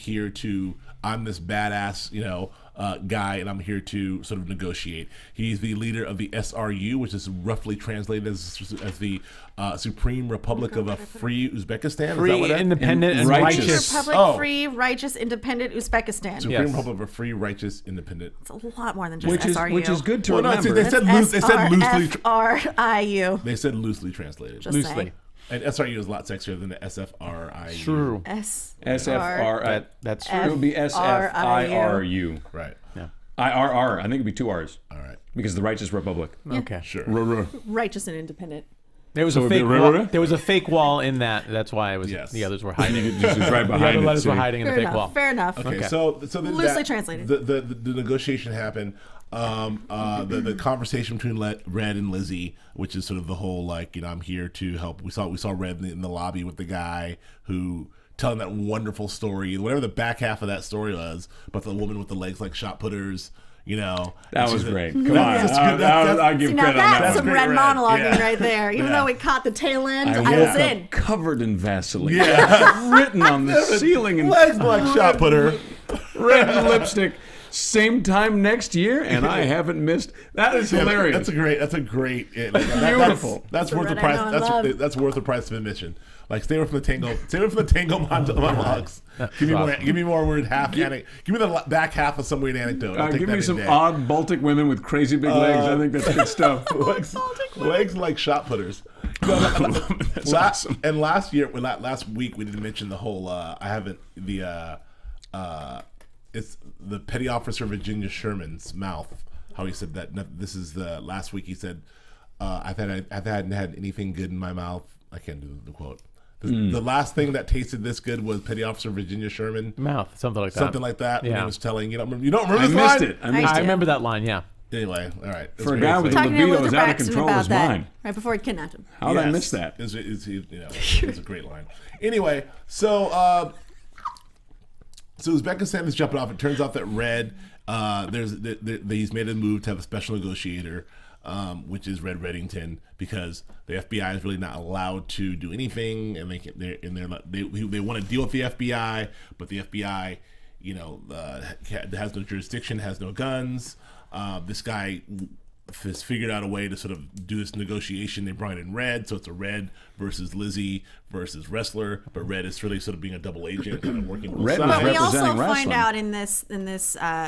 [SPEAKER 3] this badass, guy, and I'm here to sort of negotiate. He's the leader of the SRU, which is roughly translated as the Supreme Republic of a Free Uzbekistan.
[SPEAKER 6] Free, independent, and righteous.
[SPEAKER 5] Republic, free, righteous, independent Uzbekistan.
[SPEAKER 3] Supreme Republic of a Free, righteous, independent.
[SPEAKER 5] It's a lot more than just SRU.
[SPEAKER 4] Which is good to remember.
[SPEAKER 3] They said loosely.
[SPEAKER 5] SRFRIU.
[SPEAKER 3] They said loosely translated.
[SPEAKER 5] Just
[SPEAKER 6] Loosely.
[SPEAKER 5] saying.
[SPEAKER 3] And SRU is a lot sexier than the SFRIU.
[SPEAKER 6] True.
[SPEAKER 4] SFR.
[SPEAKER 6] That's true.
[SPEAKER 4] It would be SFIRU.
[SPEAKER 3] Right.
[SPEAKER 6] Yeah.
[SPEAKER 4] IRR. I think it'd be 2 R's.
[SPEAKER 3] All right.
[SPEAKER 4] Because the Righteous Republic.
[SPEAKER 6] Okay.
[SPEAKER 3] Sure.
[SPEAKER 5] Righteous and independent.
[SPEAKER 6] There was a fake wall. There was a fake wall in that. That's why it was.
[SPEAKER 3] Yes.
[SPEAKER 6] The others were hiding.
[SPEAKER 4] Just right behind
[SPEAKER 6] The
[SPEAKER 4] it.
[SPEAKER 6] others were hiding in the fake wall.
[SPEAKER 5] Fair enough.
[SPEAKER 3] Okay,
[SPEAKER 6] Okay.
[SPEAKER 3] so then
[SPEAKER 5] Loosely translated.
[SPEAKER 3] The negotiation happened. The conversation between Red and Lizzie, which is sort of the whole I'm here to help. We saw Red in the lobby with the guy who telling that wonderful story, whatever the back half of that story was, but the woman with the legs like shot putters.
[SPEAKER 4] That was great. Come on, I'll give
[SPEAKER 5] See, now
[SPEAKER 4] credit on
[SPEAKER 5] that's
[SPEAKER 4] that.
[SPEAKER 5] some Red
[SPEAKER 3] Red.
[SPEAKER 5] monologuing
[SPEAKER 3] Yeah.
[SPEAKER 5] right there. Even though we caught the tail end, I
[SPEAKER 4] woke
[SPEAKER 5] was
[SPEAKER 4] up
[SPEAKER 5] in.
[SPEAKER 4] covered in Vaseline.
[SPEAKER 3] Yeah.
[SPEAKER 4] Written on the ceiling and
[SPEAKER 3] Legs like shot putter.
[SPEAKER 4] red lipstick. Same time next year, and I haven't missed. That is hilarious.
[SPEAKER 3] That's a great.
[SPEAKER 4] Beautiful.
[SPEAKER 3] That's worth the
[SPEAKER 5] Red I
[SPEAKER 3] price.
[SPEAKER 5] know and love.
[SPEAKER 3] That's worth the price of admission. Like stay away from the tango monologues. Give me more weird give me the back half of some weird anecdote. I'll take
[SPEAKER 4] Give
[SPEAKER 3] that
[SPEAKER 4] me
[SPEAKER 3] any
[SPEAKER 4] some
[SPEAKER 3] day.
[SPEAKER 4] odd Baltic women with crazy big legs. I think that's good stuff.
[SPEAKER 3] legs like shot putters.
[SPEAKER 4] That's awesome.
[SPEAKER 3] And last week we didn't mention the whole. It's the petty officer Virginia Sherman's mouth. How he said that this is the last week. He said, "I hadn't had anything good in my mouth." I can't do the quote. The last thing that tasted this good was Petty Officer Virginia Sherman.
[SPEAKER 6] Mouth, something like that.
[SPEAKER 3] Something like that.
[SPEAKER 6] Yeah.
[SPEAKER 3] When he was telling, you don't remember
[SPEAKER 4] I
[SPEAKER 3] this
[SPEAKER 4] missed
[SPEAKER 3] line?
[SPEAKER 4] it.
[SPEAKER 6] I remember that line. Yeah.
[SPEAKER 3] Anyway, all right.
[SPEAKER 4] For a guy with a
[SPEAKER 5] Talking to
[SPEAKER 4] libido
[SPEAKER 5] Luther
[SPEAKER 4] as out of
[SPEAKER 5] Braxton
[SPEAKER 4] control
[SPEAKER 5] about
[SPEAKER 4] as
[SPEAKER 5] that
[SPEAKER 4] mine.
[SPEAKER 5] right before he kidnapped him.
[SPEAKER 4] How did I miss that?
[SPEAKER 3] It's a great line. Anyway, so Uzbekistan is jumping off. It turns out that Red, he's made a move to have a special negotiator, which is Reddington, because the FBI is really not allowed to do anything, and they want to deal with the FBI, but the FBI, has no jurisdiction, has no guns. This guy has figured out a way to sort of do this negotiation. They brought in Red, so it's a Red versus Lizzie versus Wrestler, but Red is really sort of being a double agent, kind of working both
[SPEAKER 4] Red
[SPEAKER 3] sides.
[SPEAKER 5] But we also
[SPEAKER 4] representing
[SPEAKER 5] find
[SPEAKER 4] wrestling.
[SPEAKER 5] out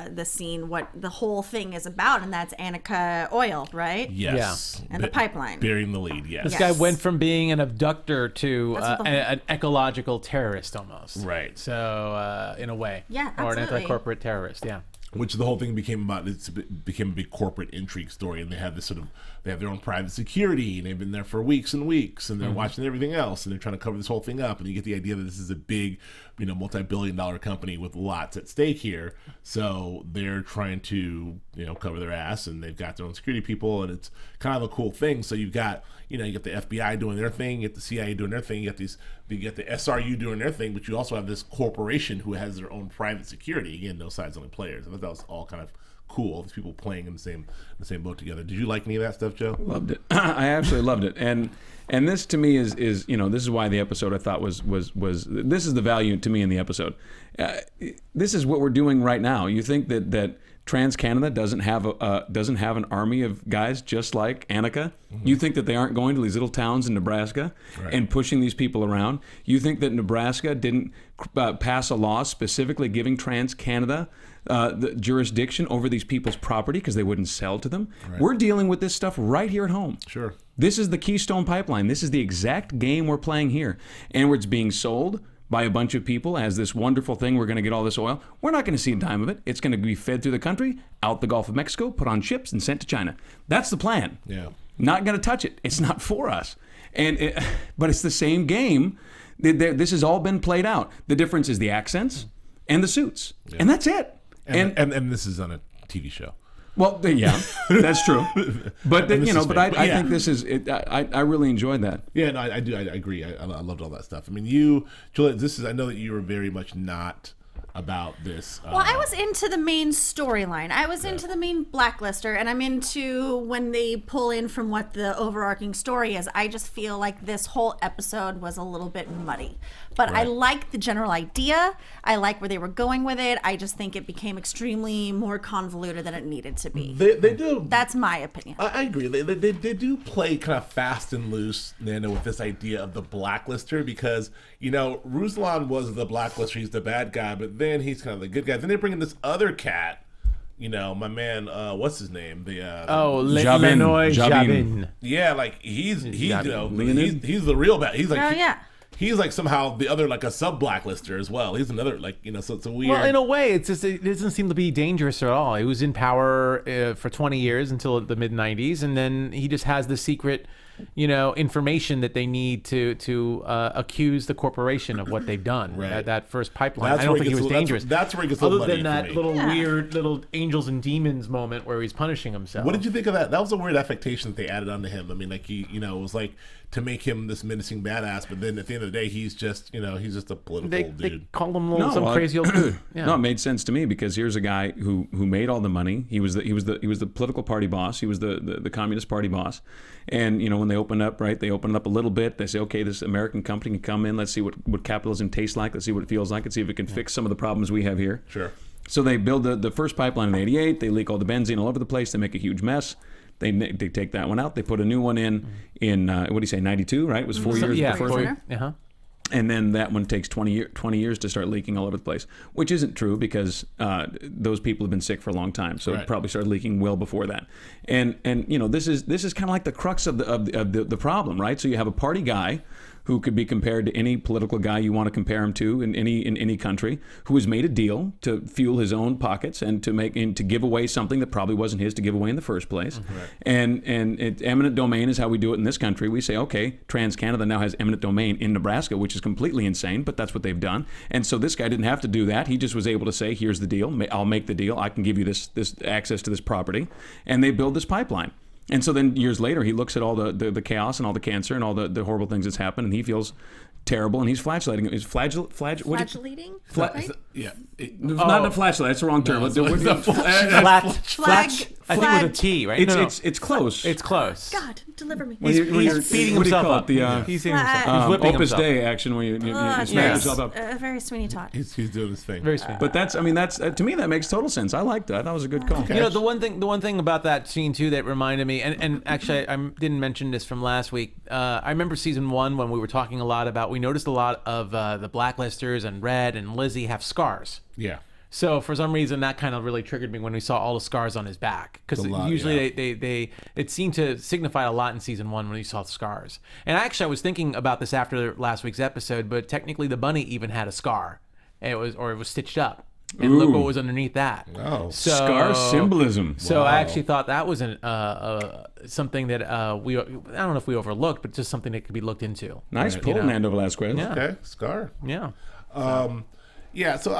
[SPEAKER 5] in the scene what the whole thing is about, and that's Annika Oil, right?
[SPEAKER 3] Yes.
[SPEAKER 5] And the pipeline.
[SPEAKER 3] Bearing the lead, yes.
[SPEAKER 6] This
[SPEAKER 5] Yes.
[SPEAKER 6] guy went from being an abductor to
[SPEAKER 5] That's what the-
[SPEAKER 6] an ecological terrorist almost.
[SPEAKER 3] Right.
[SPEAKER 6] So, in a way.
[SPEAKER 5] Yeah,
[SPEAKER 6] Or an
[SPEAKER 5] absolutely.
[SPEAKER 6] anti-corporate terrorist, yeah.
[SPEAKER 3] Which the whole thing became about. It became a big corporate intrigue story, and they have they have their own private security, and they've been there for weeks and weeks, and they're watching everything else, and they're trying to cover this whole thing up, and you get the idea that this is a big, multi-billion-dollar company with lots at stake here. So they're trying to, cover their ass, and they've got their own security people, and it's kind of a cool thing. So you've got, you get the FBI doing their thing, you get the CIA doing their thing, you get the SRU doing their thing, but you also have this corporation who has their own private security. Again, no sides, only players. I thought that was all kind of cool. These people playing in the same boat together. Did you like any of that stuff, Joe?
[SPEAKER 4] Loved it. I absolutely loved it. And this to me is this is why the episode I thought was this is the value to me in the episode. This is what we're doing right now. You think that Trans Canada doesn't have an army of guys just like Annika? Mm-hmm. You think that they aren't going to these little towns in Nebraska and pushing these people around? You think that Nebraska didn't pass a law specifically giving Trans Canada the jurisdiction over these people's property because they wouldn't sell to them? Right. We're dealing with this stuff right here at home.
[SPEAKER 3] Sure.
[SPEAKER 4] This is the Keystone Pipeline. This is the exact game we're playing here. And it's being sold by a bunch of people as this wonderful thing. We're going to get all this oil. We're not going to see a dime of it. It's going to be fed through the country, out the Gulf of Mexico, put on ships, and sent to China. That's the plan.
[SPEAKER 3] Yeah.
[SPEAKER 4] Not going to touch it. It's not for us. But it's the same game. This has all been played out. The difference is the accents and the suits. Yeah. And that's it.
[SPEAKER 3] And this is on a TV show.
[SPEAKER 4] Well, yeah, that's true. But I
[SPEAKER 3] yeah.
[SPEAKER 4] think this is. I really enjoyed that.
[SPEAKER 3] Yeah, no, I do. I agree. I loved all that stuff. I mean, Julia, I know that you were very much not about this.
[SPEAKER 5] Well, I was into the main storyline. I was into the main Blacklister, and I'm into when they pull in from what the overarching story is. I just feel like this whole episode was a little bit muddy. But I like the general idea. I like where they were going with it. I just think it became extremely more convoluted than it needed to be.
[SPEAKER 3] They do.
[SPEAKER 5] That's my opinion.
[SPEAKER 3] I agree. They do play kind of fast and loose, Nando, with this idea of the Blacklister, because, Ruslan was the Blacklister. He's the bad guy, but then he's kind of the good guy. Then they bring in this other cat, my man, what's his name?
[SPEAKER 6] Lenoy Jabin.
[SPEAKER 3] Yeah, like he's
[SPEAKER 4] Leonid?
[SPEAKER 3] he's the real bad. He's like
[SPEAKER 5] yeah.
[SPEAKER 3] He's like somehow the other, like a sub-Blacklister as well. He's another, so it's a weird...
[SPEAKER 6] Well, in a way, it doesn't seem to be dangerous at all. He was in power for 20 years until the mid-90s, and then he just has the secret, information that they need to accuse the corporation of what they've done.
[SPEAKER 3] Right.
[SPEAKER 6] That first pipeline. I don't think he was dangerous.
[SPEAKER 3] That's where he gets a little
[SPEAKER 6] Other
[SPEAKER 3] muddy
[SPEAKER 6] than that
[SPEAKER 3] for me.
[SPEAKER 6] little weird little angels and demons moment where he's punishing himself.
[SPEAKER 3] What did you think of that? That was a weird affectation that they added onto him. I mean, like he, it was like to make him this menacing badass, but then at the end of the day, he's just, he's just a political dude.
[SPEAKER 6] They called him some crazy old dude. Yeah.
[SPEAKER 4] No, it made sense to me because here's a guy who made all the money. He was the political party boss. He was the Communist Party boss. And when they opened up, they opened up a little bit. They say, okay, this American company can come in. Let's see what capitalism tastes like. Let's see what it feels like. Let's see if it can fix some of the problems we have here.
[SPEAKER 3] Sure.
[SPEAKER 4] So they build the first pipeline in '88. They leak all the benzene all over the place. They make a huge mess. They take that one out. They put a new one in what do you say, 92, right? It was 4 years before.
[SPEAKER 6] Uh-huh.
[SPEAKER 4] And then that one takes 20 years to start leaking all over the place, which isn't true because those people have been sick for a long time. So it probably started leaking well before that. And this is kind of like the crux of the problem, right? So you have a party guy who could be compared to any political guy you want to compare him to in any country, who has made a deal to fuel his own pockets and to give away something that probably wasn't his to give away in the first place. And eminent domain is how we do it in this country. We say, okay, Trans-Canada now has eminent domain in Nebraska, which is completely insane, but that's what they've done. And so this guy didn't have to do that. He just was able to say, here's the deal. I'll make the deal. I can give you this access to this property. And they build this pipeline. And so then years later, he looks at all the chaos and all the cancer and all the horrible things that's happened, and he feels terrible, and he's flagellating. Is
[SPEAKER 5] Flagellating? Right?
[SPEAKER 3] Yeah.
[SPEAKER 4] Not a flashlight. That's the wrong term.
[SPEAKER 6] Flag. I think with a T, right?
[SPEAKER 4] It's close.
[SPEAKER 6] It's close.
[SPEAKER 5] God, deliver me.
[SPEAKER 6] He's beating himself up. He's beating himself up. He's whipping
[SPEAKER 4] Opus
[SPEAKER 6] himself.
[SPEAKER 4] Dei action when you smack yourself up.
[SPEAKER 5] Very Sweeney Todd.
[SPEAKER 3] He's doing his thing.
[SPEAKER 6] Very Sweeney.
[SPEAKER 4] But that's to me that makes total sense. I liked that. That was a good call.
[SPEAKER 3] Okay.
[SPEAKER 6] You know, the one thing about that scene too that reminded me, and actually I didn't mention this from last week. I remember season 1 when we were talking a lot about. We noticed a lot of the Blacklisters and Red and Lizzie have scars.
[SPEAKER 3] Yeah.
[SPEAKER 6] So for some reason that kind of really triggered me when we saw all the scars on his back, because usually they it seemed to signify a lot in season 1 when you saw the scars. And actually I was thinking about this after last week's episode, but technically the bunny even had a scar. It was stitched up. And look what was underneath that.
[SPEAKER 3] Oh,
[SPEAKER 6] so,
[SPEAKER 4] scar symbolism.
[SPEAKER 6] So I actually thought that was something that I don't know if we overlooked, but just something that could be looked into.
[SPEAKER 4] Nice pull, Nando Velasquez.
[SPEAKER 6] Yeah.
[SPEAKER 3] Okay, scar.
[SPEAKER 6] Yeah.
[SPEAKER 3] Yeah. So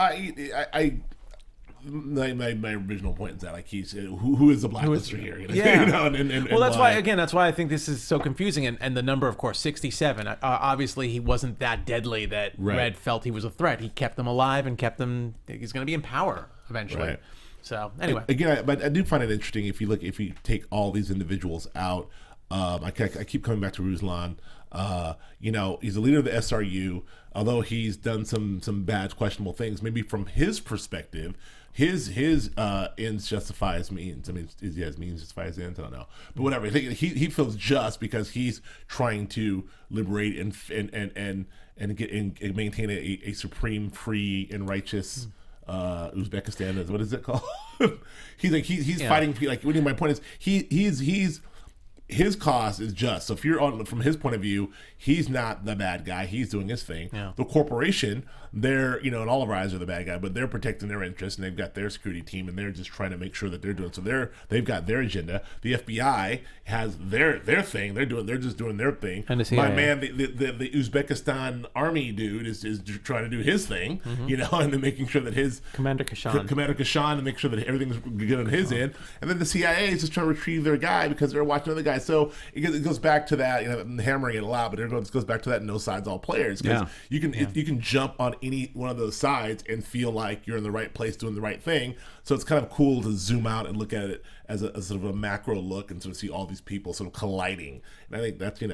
[SPEAKER 3] my original point is that like he's who is the blacklister here?
[SPEAKER 6] Yeah.
[SPEAKER 3] You know, and
[SPEAKER 6] Well, that's why I think this is so confusing, and the number, of course, 67. Obviously, he wasn't that deadly that Red felt he was a threat. He kept them alive and kept them. He's going to be in power eventually.
[SPEAKER 3] Right.
[SPEAKER 6] So anyway,
[SPEAKER 3] again, but I do find it interesting if you take all these individuals out. I keep coming back to Ruslan. You know, he's the leader of the SRU. Although he's done some bad, questionable things, maybe from his perspective, his ends justify his means. I mean, his means justify his ends. I don't know, but whatever. I think he feels just because he's trying to liberate and maintain a supreme, free, and righteous Uzbekistan. What is it called? he's fighting. Like, my point is he's his cause is just. So if you're from his point of view, he's not the bad guy. He's doing his thing.
[SPEAKER 6] Yeah. The
[SPEAKER 3] corporation, they're, in all of our eyes are the bad guy, but they're protecting their interests, and they've got their security team, and they're just trying to make sure that they're doing. So they've got their agenda. The FBI has their thing. They're just doing their thing.
[SPEAKER 6] And the CIA.
[SPEAKER 3] My man, the Uzbekistan army dude is trying to do his thing, and then making sure that his
[SPEAKER 6] Commander Kashan,
[SPEAKER 3] and make sure that everything's good on his end. And then the CIA is just trying to retrieve their guy because they're watching other guys. So it goes back to that. I'm hammering it a lot, but it goes back to that no sides, all players. Because you can jump on any one of those sides and feel like you're in the right place doing the right thing. So it's kind of cool to zoom out and look at it as a sort of a macro look and sort of see all these people sort of colliding. And I think that's
[SPEAKER 4] and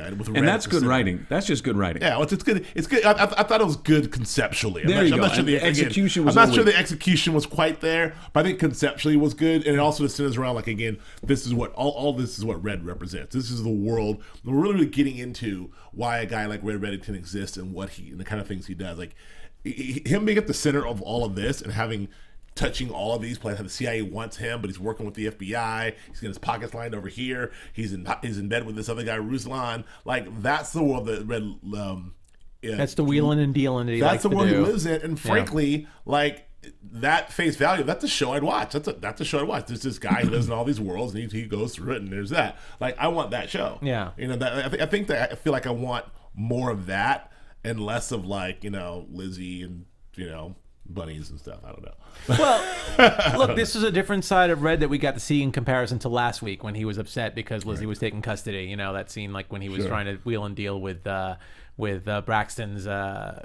[SPEAKER 4] that's good writing. That's just good writing.
[SPEAKER 3] Yeah, it's good. It's good. I thought it was good conceptually.
[SPEAKER 4] I'm not sure the execution was. I'm not sure
[SPEAKER 3] the execution was quite there, but I think conceptually was good, and it also centers around like, again, this is what all this is what Red represents. This is the world. We're really getting into why a guy like Red Reddington exists and what and the kind of things he does. Like him being at the center of all of this and touching all of these places. The CIA wants him, but he's working with the FBI. He's got his pockets lined over here. He's in bed with this other guy, Ruslan. Like, that's the world that Red.
[SPEAKER 6] That's the wheeling and dealing that he likes to do.
[SPEAKER 3] That's the world he lives in, and frankly, like that face value, that's a show I'd watch. That's a show I'd watch. There's this guy who lives in all these worlds, and he goes through it, and there's that. Like, I want that show.
[SPEAKER 6] Yeah,
[SPEAKER 3] I think that I feel like I want more of that and less of like Lizzie and bunnies and stuff. I don't know.
[SPEAKER 6] Well, look, this is a different side of Red that we got to see in comparison to last week when he was upset because Lizzie was taking custody. That scene like when he was trying to wheel and deal with Braxton's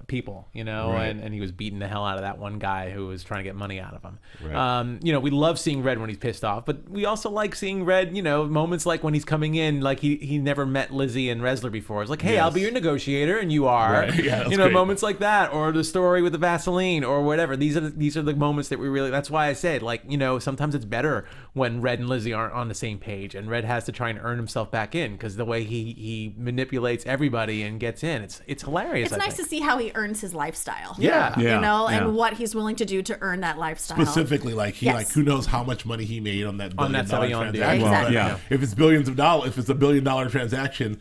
[SPEAKER 6] people, and he was beating the hell out of that one guy who was trying to get money out of him. Right. We love seeing Red when he's pissed off, but we also like seeing Red, moments like when he's coming in, like he never met Lizzie and Resler before. It's like, hey, I'll be your negotiator, and you are.
[SPEAKER 3] Right. Yeah, great.
[SPEAKER 6] Moments like that, or the story with the Vaseline, or whatever. These are the moments that we really. That's why I said, like, sometimes it's better when Red and Lizzie aren't on the same page, and Red has to try and earn himself back in because the way he manipulates everybody and gets in. again, it's hilarious.
[SPEAKER 5] It's nice to see how he earns his lifestyle.
[SPEAKER 6] Yeah.
[SPEAKER 5] You know,
[SPEAKER 4] Yeah.
[SPEAKER 5] and what he's willing to do to earn that lifestyle.
[SPEAKER 3] Specifically, like who knows how much money he made on that $1 billion
[SPEAKER 6] Sauvignon deal.
[SPEAKER 3] transaction.
[SPEAKER 5] Exactly.
[SPEAKER 3] But
[SPEAKER 4] Yeah.
[SPEAKER 3] if it's billions of dollars, if it's $1 billion transaction,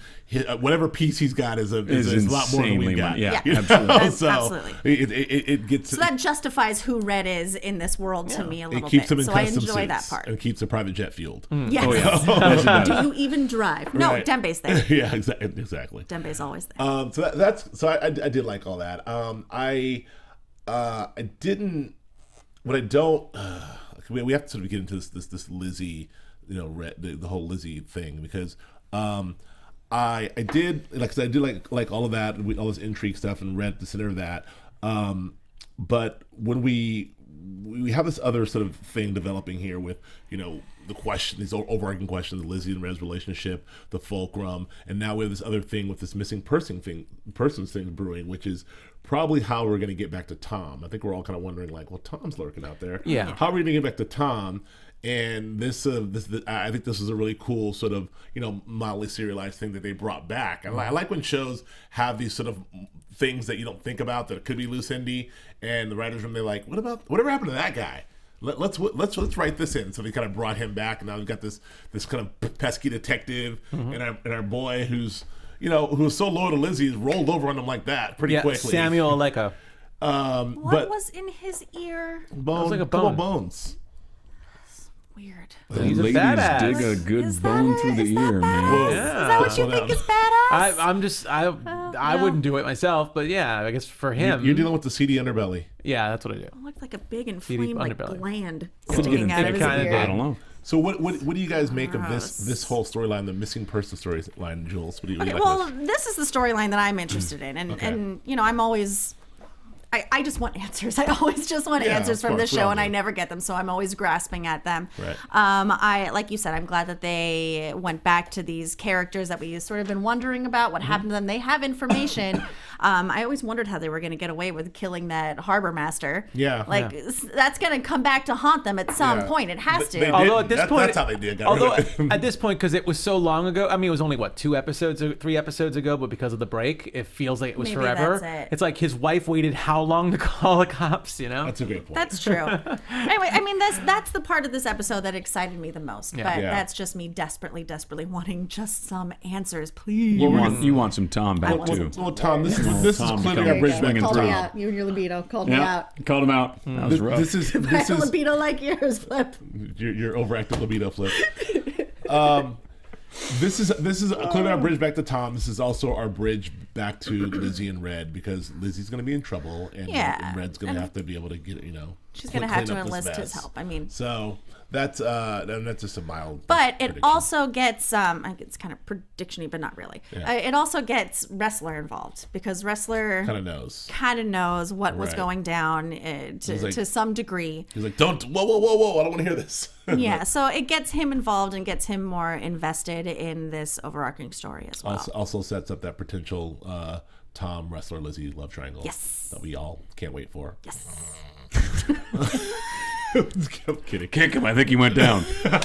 [SPEAKER 3] whatever piece he's got is a lot more than we
[SPEAKER 4] insanely
[SPEAKER 3] got.
[SPEAKER 4] money. Yeah,
[SPEAKER 3] You know?
[SPEAKER 4] absolutely.
[SPEAKER 3] So
[SPEAKER 5] Absolutely.
[SPEAKER 3] it gets.
[SPEAKER 5] So that justifies who Red is in this world to me a little
[SPEAKER 3] it keeps
[SPEAKER 5] bit.
[SPEAKER 3] him in
[SPEAKER 5] So I
[SPEAKER 3] custom
[SPEAKER 5] enjoy that
[SPEAKER 3] suits
[SPEAKER 5] part.
[SPEAKER 3] and keeps the private jet fueled.
[SPEAKER 5] Yes.
[SPEAKER 4] Oh, yeah. Yes, it does.
[SPEAKER 5] Do you even drive? No,
[SPEAKER 3] Right.
[SPEAKER 5] Dembe's there.
[SPEAKER 3] Yeah, exactly.
[SPEAKER 5] Dembe's always there.
[SPEAKER 3] I did like all that. I didn't. What I don't. We have to sort of get into this Lizzie, the whole Lizzie thing, because I did like all of that, all this intrigue stuff, and read the center of that. But when we have this other sort of thing developing here with the question, these overarching questions, Lizzie and Red's relationship, the fulcrum, and now we have this other thing with this missing persons thing brewing, which is probably how we're going to get back to Tom. I think we're all kind of wondering, like, well, Tom's lurking out there.
[SPEAKER 6] Yeah.
[SPEAKER 3] How are we going to get back to Tom? And I think this is a really cool sort of mildly serialized thing that they brought back. And I like when shows have these sort of things that you don't think about that could be loose endy, and the writers room, they're like, whatever happened to that guy? Let's write this in. So they kind of brought him back, and now we've got this kind of pesky detective, and our boy who was so loyal to Lizzie is rolled over on him like that pretty quickly.
[SPEAKER 6] Samuel Aleka.
[SPEAKER 5] What was in his ear?
[SPEAKER 3] Bones,
[SPEAKER 6] like a
[SPEAKER 3] couple
[SPEAKER 6] bone.
[SPEAKER 3] bones.
[SPEAKER 5] Weird.
[SPEAKER 6] He's a
[SPEAKER 4] Ladies
[SPEAKER 6] badass.
[SPEAKER 4] dig a good
[SPEAKER 5] Is
[SPEAKER 4] bone
[SPEAKER 5] that
[SPEAKER 4] through the
[SPEAKER 5] is that
[SPEAKER 4] ear,
[SPEAKER 5] badass?
[SPEAKER 4] man.
[SPEAKER 6] Yeah.
[SPEAKER 5] Is that what you think is badass?
[SPEAKER 6] I
[SPEAKER 5] no.
[SPEAKER 6] wouldn't do it myself, but yeah, I guess for him,
[SPEAKER 3] You're dealing with the seedy underbelly.
[SPEAKER 6] yeah, that's what I do.
[SPEAKER 5] It looked like a big
[SPEAKER 6] Deep
[SPEAKER 5] inflamed
[SPEAKER 6] underbelly.
[SPEAKER 5] gland
[SPEAKER 4] Could
[SPEAKER 5] sticking
[SPEAKER 4] get
[SPEAKER 5] out of his
[SPEAKER 6] infected.
[SPEAKER 5] ear.
[SPEAKER 4] I don't know.
[SPEAKER 3] So what do you guys make of
[SPEAKER 5] Gross.
[SPEAKER 3] this whole storyline, the missing person storyline, Jules? What do you
[SPEAKER 5] Okay,
[SPEAKER 3] like
[SPEAKER 5] well,
[SPEAKER 3] this?
[SPEAKER 5] this is the storyline that I'm interested in, and
[SPEAKER 3] Okay.
[SPEAKER 5] and I'm always. I just want answers. I always just want
[SPEAKER 3] Yeah,
[SPEAKER 5] answers
[SPEAKER 3] of
[SPEAKER 5] from
[SPEAKER 3] course,
[SPEAKER 5] the
[SPEAKER 3] we
[SPEAKER 5] show,
[SPEAKER 3] all
[SPEAKER 5] and I
[SPEAKER 3] do.
[SPEAKER 5] never get them. So I'm always grasping at them.
[SPEAKER 3] Right.
[SPEAKER 5] Like you said, I'm glad that they went back to these characters that we sort of been wondering about. What happened to them? They have information. I always wondered how they were going to get away with killing that harbor master.
[SPEAKER 3] Yeah.
[SPEAKER 5] Like that's going to come back to haunt them at some
[SPEAKER 3] Yeah.
[SPEAKER 5] point. It has to.
[SPEAKER 3] They did.
[SPEAKER 6] Although at this point,
[SPEAKER 3] that's how they did.
[SPEAKER 6] Although at this point, because it was so long ago, I mean, it was only 3 episodes ago, but because of the break, it feels like it was
[SPEAKER 5] Maybe
[SPEAKER 6] forever.
[SPEAKER 5] that's it.
[SPEAKER 6] It's like his wife waited how long to call the cops?
[SPEAKER 3] That's a great point.
[SPEAKER 5] That's true. Anyway, I mean that's the part of this episode that excited me the most. But
[SPEAKER 3] Yeah.
[SPEAKER 5] that's just me desperately wanting just some answers, please.
[SPEAKER 4] You want some Tom back
[SPEAKER 5] want
[SPEAKER 4] too.
[SPEAKER 5] some
[SPEAKER 3] well, Tom, this is
[SPEAKER 4] Tom
[SPEAKER 3] clearly
[SPEAKER 4] become
[SPEAKER 3] our bridge back
[SPEAKER 4] swinging
[SPEAKER 3] to
[SPEAKER 5] Called
[SPEAKER 4] through.
[SPEAKER 5] me
[SPEAKER 3] Tom.
[SPEAKER 5] out. You and your libido called me
[SPEAKER 4] Yeah,
[SPEAKER 5] out.
[SPEAKER 4] called him out. That was rough.
[SPEAKER 3] This is
[SPEAKER 5] My libido like yours, Flip.
[SPEAKER 3] your overactive libido flip. This is clearly our bridge back to Tom. This is also our bridge back to Lizzie and Red, because Lizzie's going to be in trouble, and,
[SPEAKER 5] Yeah.
[SPEAKER 3] and Red's going to have to be able to get
[SPEAKER 5] She's gonna have to enlist his help. I mean,
[SPEAKER 3] so that's just a mild.
[SPEAKER 5] but it
[SPEAKER 3] prediction.
[SPEAKER 5] also gets it's kind of prediction-y, but not really.
[SPEAKER 3] Yeah.
[SPEAKER 5] It also gets Wrestler involved, because Wrestler
[SPEAKER 3] kind of knows.
[SPEAKER 5] what was
[SPEAKER 3] Right.
[SPEAKER 5] going down
[SPEAKER 3] like-
[SPEAKER 5] to some degree.
[SPEAKER 3] He's like, whoa, I don't want to hear this.
[SPEAKER 5] Yeah, so it gets him involved and gets him more invested in this overarching story as well.
[SPEAKER 3] Also sets up that potential Tom, Wrestler, Lizzie love triangle.
[SPEAKER 5] Yes.
[SPEAKER 3] That we all can't wait for.
[SPEAKER 5] Yes.
[SPEAKER 3] I'm kidding.
[SPEAKER 4] Kick him. I think he went down.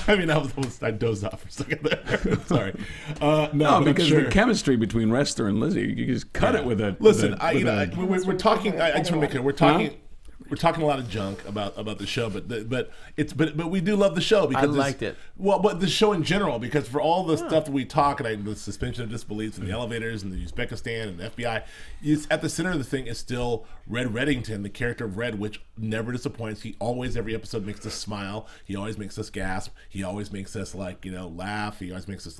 [SPEAKER 3] I mean, I dozed off for a second there. Sorry.
[SPEAKER 4] No,
[SPEAKER 3] but
[SPEAKER 4] because
[SPEAKER 3] sure.
[SPEAKER 4] the chemistry between Wrestler and Lizzie, you just cut it with a.
[SPEAKER 3] Listen,
[SPEAKER 4] with
[SPEAKER 3] we're talking. I just want to make clear, we're talking. We're talking a lot of junk about the show, but we do love the show because
[SPEAKER 6] liked it.
[SPEAKER 3] Well, but the show in general, because for all the stuff that we talk, and the suspension of disbelief and the elevators and the Uzbekistan and the FBI, at the center of the thing is still Red Reddington, the character of Red, which never disappoints. He always, every episode, makes us smile. He always makes us gasp. He always makes us laugh. He always makes us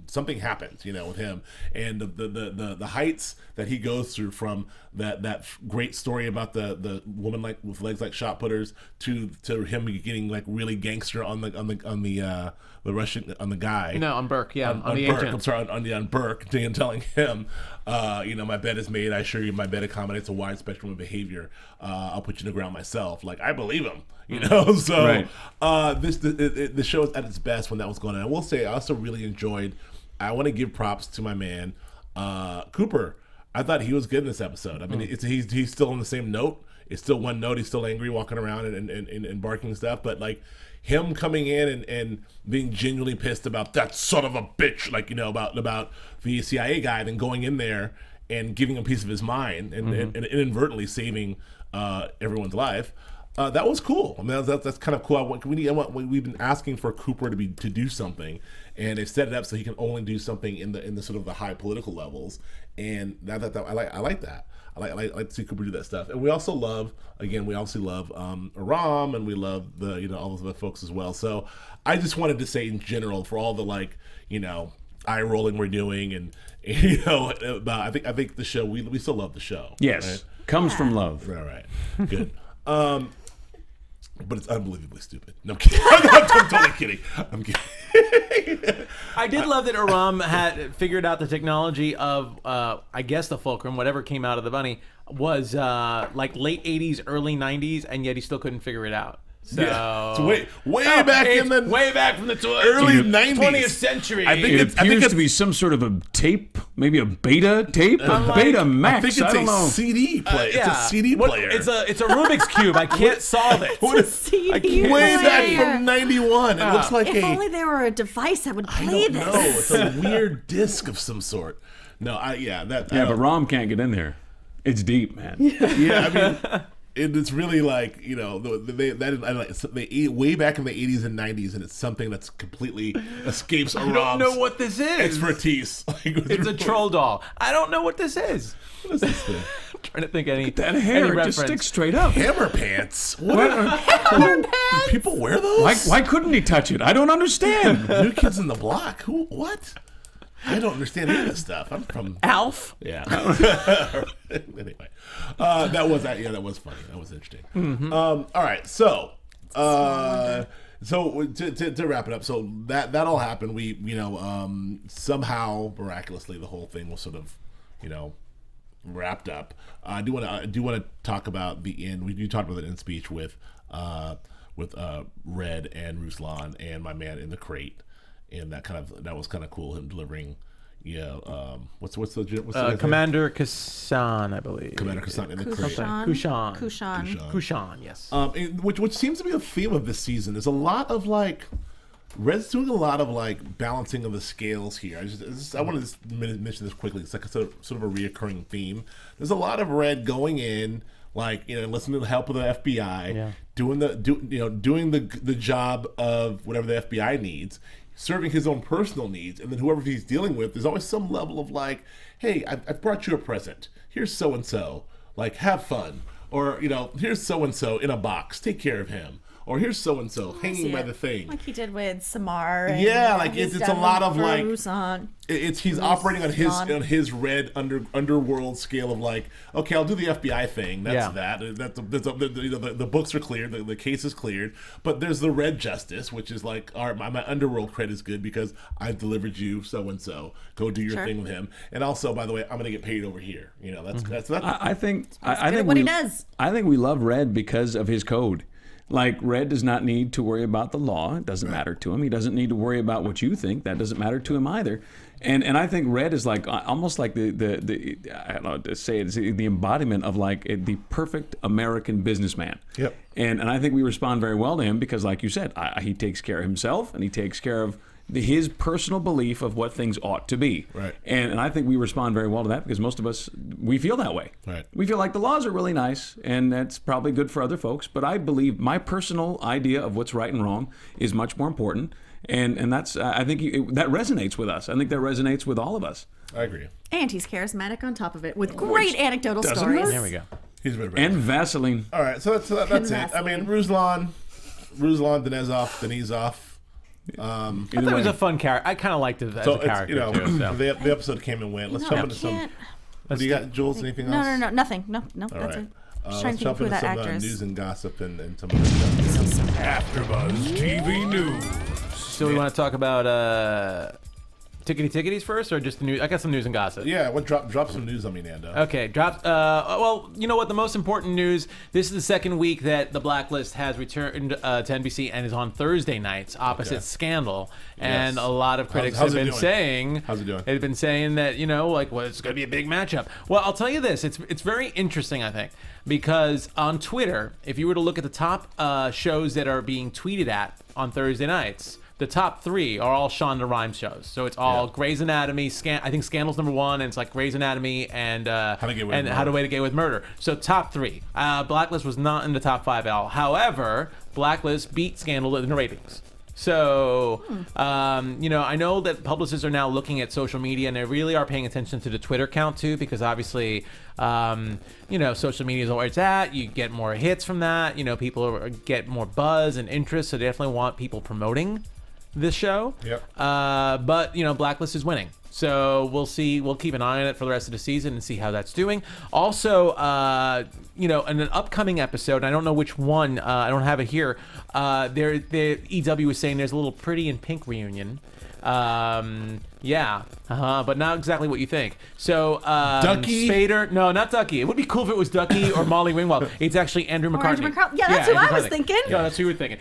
[SPEAKER 3] something happens with him, and the heights that he goes through, from that great story about the woman with legs like shot putters to him getting really gangster on the Russian, on the guy.
[SPEAKER 6] No, on Burke. Yeah, on the
[SPEAKER 3] Burke.
[SPEAKER 6] agent.
[SPEAKER 3] I'm sorry, on Burke, and telling him, my bed is made. I assure you, my bed accommodates a wide spectrum of behavior. I'll put you in the ground myself. I believe him. So
[SPEAKER 4] Right.
[SPEAKER 3] the show is at its best when that was going on. I will say, I also really enjoyed. I want to give props to my man, Cooper. I thought he was good in this episode. I mean, he's still on the same note. It's still one note. He's still angry, walking around and barking stuff. But him coming in and being genuinely pissed about that son of a bitch, about the CIA guy, then going in there and giving a piece of his mind and inadvertently saving everyone's life. That was cool. I mean, that's kind of cool. We've been asking for Cooper to do something, and they've set it up so he can only do something in the sort of the high political levels. And I like that. I like to see Cooper do that stuff. And we also love, again, Aram, and we love all of the folks as well. So I just wanted to say in general, for all the eye rolling we're doing, and I think the show, we still love the show.
[SPEAKER 4] Yes, right? Comes from love.
[SPEAKER 3] Right. Good. But it's unbelievably stupid. No, I'm kidding. I'm totally kidding. I'm kidding.
[SPEAKER 6] I did love that Aram had figured out the technology of, I guess the fulcrum, whatever came out of the bunny, was like late 80s, early 90s, and yet he still couldn't figure it out. So,
[SPEAKER 3] it's way back from the early 90s,
[SPEAKER 6] 20th century.
[SPEAKER 4] It appears to be some sort of a tape, maybe a beta tape, a Beta Max.
[SPEAKER 3] I think it's a CD player. It's a CD player.
[SPEAKER 6] It's a Rubik's Cube. I can't solve it.
[SPEAKER 5] It's a CD
[SPEAKER 3] way
[SPEAKER 5] player.
[SPEAKER 3] back from 91. It looks like
[SPEAKER 5] if only there were a device that would play this.
[SPEAKER 3] No, it's a weird disc of some sort. No,
[SPEAKER 4] but Rom can't get in there. It's deep, man.
[SPEAKER 3] Yeah, I mean. It's really like, they way back in the 80s and 90s, and it's something that's completely escapes Aram's
[SPEAKER 6] I don't know what this is.
[SPEAKER 3] expertise.
[SPEAKER 6] It's a troll doll. I don't know what this is.
[SPEAKER 3] What is this thing?
[SPEAKER 6] I'm trying to think any.
[SPEAKER 4] That hair just sticks straight up.
[SPEAKER 3] Hammer pants. Hammer pants. Do people wear those?
[SPEAKER 4] Why couldn't he touch it? I don't understand.
[SPEAKER 3] New Kids in the Block. Who? What? I don't understand any of this stuff. I'm from
[SPEAKER 6] Alf.
[SPEAKER 3] Yeah. Anyway, that was funny. That was interesting.
[SPEAKER 6] Mm-hmm.
[SPEAKER 3] All right, so to wrap it up, so that all happened. We somehow miraculously the whole thing was sort of wrapped up. I do want to talk about the end. We talked about the end speech with Red and Ruslan and my man in the crate. And that was kind of cool. Him delivering, what's the
[SPEAKER 6] Commander Kassan, I believe.
[SPEAKER 3] Commander Kassan in the crate.
[SPEAKER 6] Kushan, yes.
[SPEAKER 3] Which seems to be the theme of this season. There's a lot of Red's doing a lot of balancing of the scales here. I want to mention this quickly. It's like a sort of a reoccurring theme. There's a lot of Red going in. Listening to the help of the FBI, doing the job of whatever the FBI needs, serving his own personal needs, and then whoever he's dealing with, there's always some level of hey, I brought you a present. Here's so and so. Have fun. Or here's so and so in a box. Take care of him. Or here's so and so hanging by the thing,
[SPEAKER 5] like he did with Samar. And
[SPEAKER 3] it's a lot of he's operating on his Red underworld scale of okay, I'll do the FBI thing. That's the books are cleared, the case is cleared, but there's the Red justice, which is all right, my underworld cred is good because I've delivered you so and so. Go do your thing with him, and also by the way, I'm gonna get paid over here. That's
[SPEAKER 4] I think
[SPEAKER 5] what he does.
[SPEAKER 4] I think we love Red because of his code. Red does not need to worry about the law. It doesn't matter to him. He doesn't need to worry about what you think. That doesn't matter to him either. And I think Red is almost like the I don't know how to say it, it's the embodiment of the perfect American businessman.
[SPEAKER 3] Yep.
[SPEAKER 4] And I think we respond very well to him because, like you said, he takes care of himself and he takes care of his personal belief of what things ought to be.
[SPEAKER 3] Right.
[SPEAKER 4] And I think we respond very well to that because most of us, we feel that way.
[SPEAKER 3] Right.
[SPEAKER 4] We feel like the laws are really nice and that's probably good for other folks, but I believe my personal idea of what's right and wrong is much more important. And that's, I think that resonates with us. I think that resonates with all of us.
[SPEAKER 3] I agree.
[SPEAKER 5] And he's charismatic on top of it with great anecdotal stories.
[SPEAKER 6] There we go.
[SPEAKER 3] He's very
[SPEAKER 4] and Vaseline.
[SPEAKER 3] All right, so that's it. I mean, Ruslan, Denizov.
[SPEAKER 6] I thought it was a fun character. I kind of liked it as a character too. So.
[SPEAKER 3] The episode came and went. Let's jump into some. Do you got, Jules? Anything else?
[SPEAKER 5] No, nothing. No, that's
[SPEAKER 3] right.
[SPEAKER 5] it.
[SPEAKER 3] Let's jump into some news and gossip and some other stuff.
[SPEAKER 1] AfterBuzz TV News.
[SPEAKER 6] So we want to talk about Ticketies first, or just the news? I got some news and gossip.
[SPEAKER 3] Yeah, drop some news on me, Nando.
[SPEAKER 6] Okay, well, you know what? The most important news. This is the second week that the Blacklist has returned to NBC and is on Thursday nights opposite Scandal. And a lot of critics have been saying,
[SPEAKER 3] how's it doing?
[SPEAKER 6] They've been saying that it's going to be a big matchup. Well, I'll tell you this. It's very interesting, I think, because on Twitter, if you were to look at the top shows that are being tweeted at on Thursday nights. the top 3 are all Shonda Rhimes shows. So it's all Grey's Anatomy, I think Scandal's number 1, and it's like Grey's Anatomy and How to Get Away with Murder. So top 3. Blacklist was not in the top 5 at all. However, Blacklist beat Scandal in the ratings. So, I know that publicists are now looking at social media, and they really are paying attention to the Twitter count too, because obviously, social media is where it's at. You get more hits from that. People get more buzz and interest, so they definitely want people promoting this show. Yep. But Blacklist is winning. So we'll see. We'll keep an eye on it for the rest of the season and see how that's doing. Also, in an upcoming episode, I don't know which one. I don't have it here. EW was saying there's a little Pretty in Pink reunion. But not exactly what you think. So,
[SPEAKER 3] Ducky?
[SPEAKER 6] Spader? No, not Ducky. It would be cool if it was Ducky or Molly Ringwald. It's actually Andrew McCartney.
[SPEAKER 5] Yeah, that's who I was thinking.
[SPEAKER 6] Yeah, that's who you were thinking.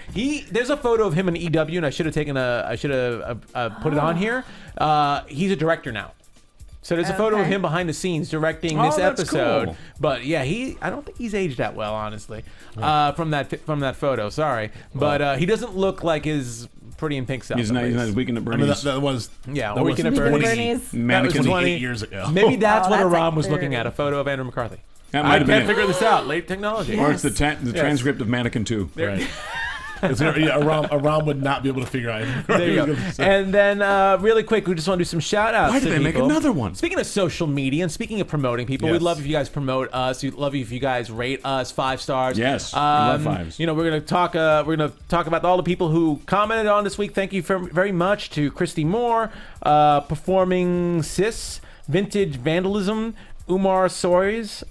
[SPEAKER 6] There's a photo of him in EW, and I should have put it on here. He's a director now. So there's a photo of him behind the scenes directing this episode. Cool. But yeah, I don't think he's aged that well, honestly, from that photo. Sorry, but he doesn't look like his Pretty in Pink self.
[SPEAKER 4] He's not Weekend at Bernie's.
[SPEAKER 3] That was
[SPEAKER 6] Weekend at Bernie's.
[SPEAKER 3] That was 28 years ago.
[SPEAKER 6] Maybe that's what Aram was looking at, a photo of Andrew McCarthy. I can't figure this out. Late technology.
[SPEAKER 4] Or it's the transcript of Mannequin 2.
[SPEAKER 3] Right. Aram would not be able to figure out.
[SPEAKER 6] There you go. And then, really quick, we just want to do some shout outs.
[SPEAKER 4] Why did they make another one?
[SPEAKER 6] Speaking of social media and speaking of promoting people, we'd love if you guys promote us. We'd love if you guys rate us 5 stars.
[SPEAKER 4] Yes, we love 5s.
[SPEAKER 6] We're gonna talk. We're gonna talk about all the people who commented on this week. Thank you very much to Christy Moore, Performing Sis, Vintage Vandalism, Umar Soares,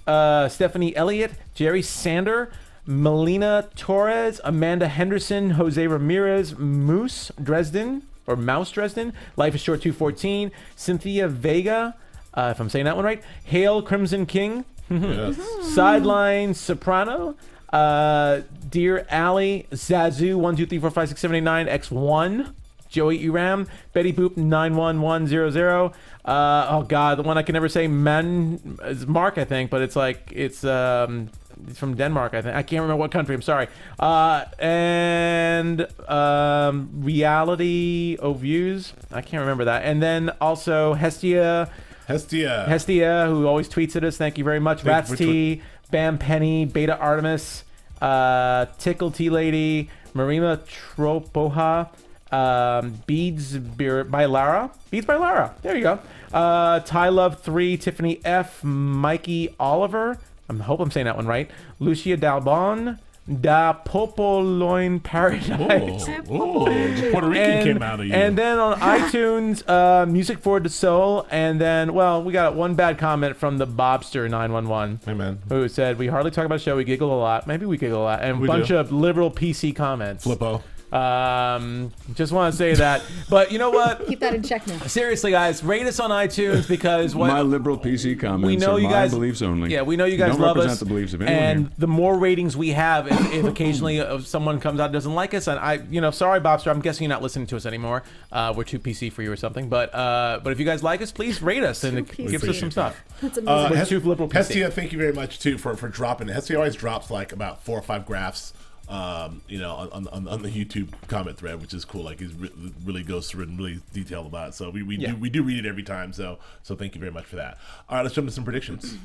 [SPEAKER 6] Stephanie Elliott, Jerry Sander, Melina Torres, Amanda Henderson, Jose Ramirez, Mouse Dresden, Life is Short 214, Cynthia Vega, if I'm saying that one right, Hail Crimson King, Sideline Soprano, Dear Alley, Zazu 1 2 3 4 5 6 7 8 9 X1, Joey Uram, Betty Boop 91100. Oh God, the one I can never say. Mark, I think, but it's from Denmark, I think. I can't remember what country. I'm sorry. And Reality of Views. I can't remember that. And then also Hestia, who always tweets at us. Thank you very much. Rats T, Bam Penny, Beta Artemis, Tickle Tea Lady, Marima Tropoha, Beads by Lara. There you go. Ty Love 3, Tiffany F, Mikey Oliver. I hope I'm saying that one right. Lucia Dalbon, Da Popoloin Paradise.
[SPEAKER 3] The Puerto Rican came out of you.
[SPEAKER 6] And then on iTunes, Music for the Soul. And then, we got one bad comment from the Bobster 911.
[SPEAKER 3] Amen.
[SPEAKER 6] Who said, we hardly talk about the show. We giggle a lot. Maybe we giggle a lot. And a bunch of liberal PC comments.
[SPEAKER 3] Flippo.
[SPEAKER 6] Just want to say that, but you know what?
[SPEAKER 5] Keep that in check now.
[SPEAKER 6] Seriously, guys, rate us on iTunes because
[SPEAKER 4] my liberal PC comments
[SPEAKER 6] we know
[SPEAKER 4] are
[SPEAKER 6] you guys,
[SPEAKER 4] my beliefs only.
[SPEAKER 6] Yeah, we know you guys love us.
[SPEAKER 4] Don't represent the beliefs of anyone
[SPEAKER 6] and
[SPEAKER 4] here.
[SPEAKER 6] The more ratings we have, if occasionally someone comes out and doesn't like us, and sorry, Bobster, I'm guessing you're not listening to us anymore. We're too PC for you or something. But if you guys like us, please rate us and give us some stuff.
[SPEAKER 5] That's amazing.
[SPEAKER 6] Too liberal PC.
[SPEAKER 3] Hestia, thank you very much too for dropping it. Hestia always drops like about 4 or 5 graphs. On the YouTube comment thread, which is cool. Like he really goes through and really detailed about it. So we do read it every time. So thank you very much for that. All right, let's jump to some predictions.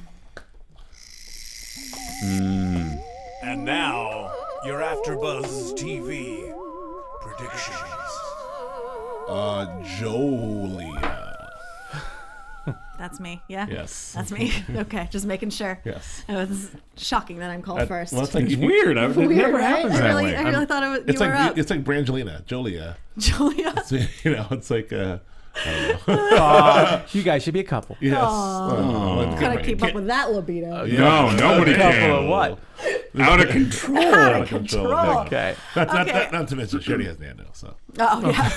[SPEAKER 1] And now your AFTERBUZZ TV predictions.
[SPEAKER 3] Julia.
[SPEAKER 5] That's me, yeah?
[SPEAKER 3] Yes.
[SPEAKER 5] That's me. Okay, just making sure.
[SPEAKER 3] Yes.
[SPEAKER 5] It was shocking that I'm called first.
[SPEAKER 3] Well,
[SPEAKER 4] It's weird. It never happens that way.
[SPEAKER 5] I really thought
[SPEAKER 3] It's
[SPEAKER 5] you were up.
[SPEAKER 3] it's like Brangelina, Julia.
[SPEAKER 5] Julia.
[SPEAKER 3] It's like I don't know.
[SPEAKER 6] You guys should be a couple.
[SPEAKER 3] Yes.
[SPEAKER 5] Gotta keep up with that libido.
[SPEAKER 4] No, nobody
[SPEAKER 6] Couple
[SPEAKER 4] can.
[SPEAKER 6] of what?
[SPEAKER 4] Out of control.
[SPEAKER 5] Out of control.
[SPEAKER 6] Okay.
[SPEAKER 3] Not to mention, she already has Nando. So.
[SPEAKER 5] Oh yeah.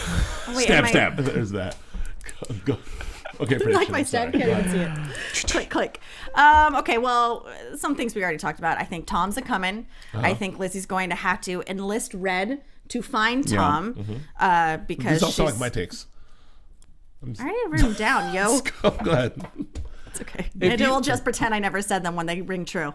[SPEAKER 5] Wait,
[SPEAKER 4] Stab.
[SPEAKER 3] There's that. Go. Okay,
[SPEAKER 5] like my stab, can't even see it. Click. Okay, well, some things we already talked about. I think Tom's a-coming. I think Lizzie's going to have to enlist Red to find Tom because
[SPEAKER 3] these all sound like my takes.
[SPEAKER 5] I already have written them down, yo.
[SPEAKER 3] Go ahead.
[SPEAKER 5] It's okay. Maybe we'll just pretend I never said them when they ring true.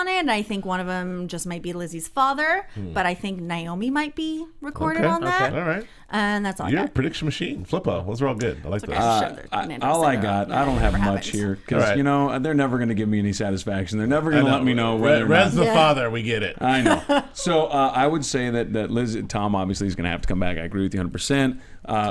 [SPEAKER 5] on it. And I think one of them just might be Lizzie's father, but I think Naomi might be recorded on that.
[SPEAKER 3] All right.
[SPEAKER 5] And that's all
[SPEAKER 3] You're
[SPEAKER 5] I
[SPEAKER 3] a
[SPEAKER 5] got.
[SPEAKER 3] prediction machine. Flippo. Those are all good. I like
[SPEAKER 5] Okay.
[SPEAKER 3] that.
[SPEAKER 4] All I got, I don't have much here because
[SPEAKER 3] All right.
[SPEAKER 4] they're never going to give me any satisfaction. They're never going to let me know whether.
[SPEAKER 3] Red's the father. We get it.
[SPEAKER 4] I know. So I would say that Tom obviously is going to have to come back. I agree with you 100%.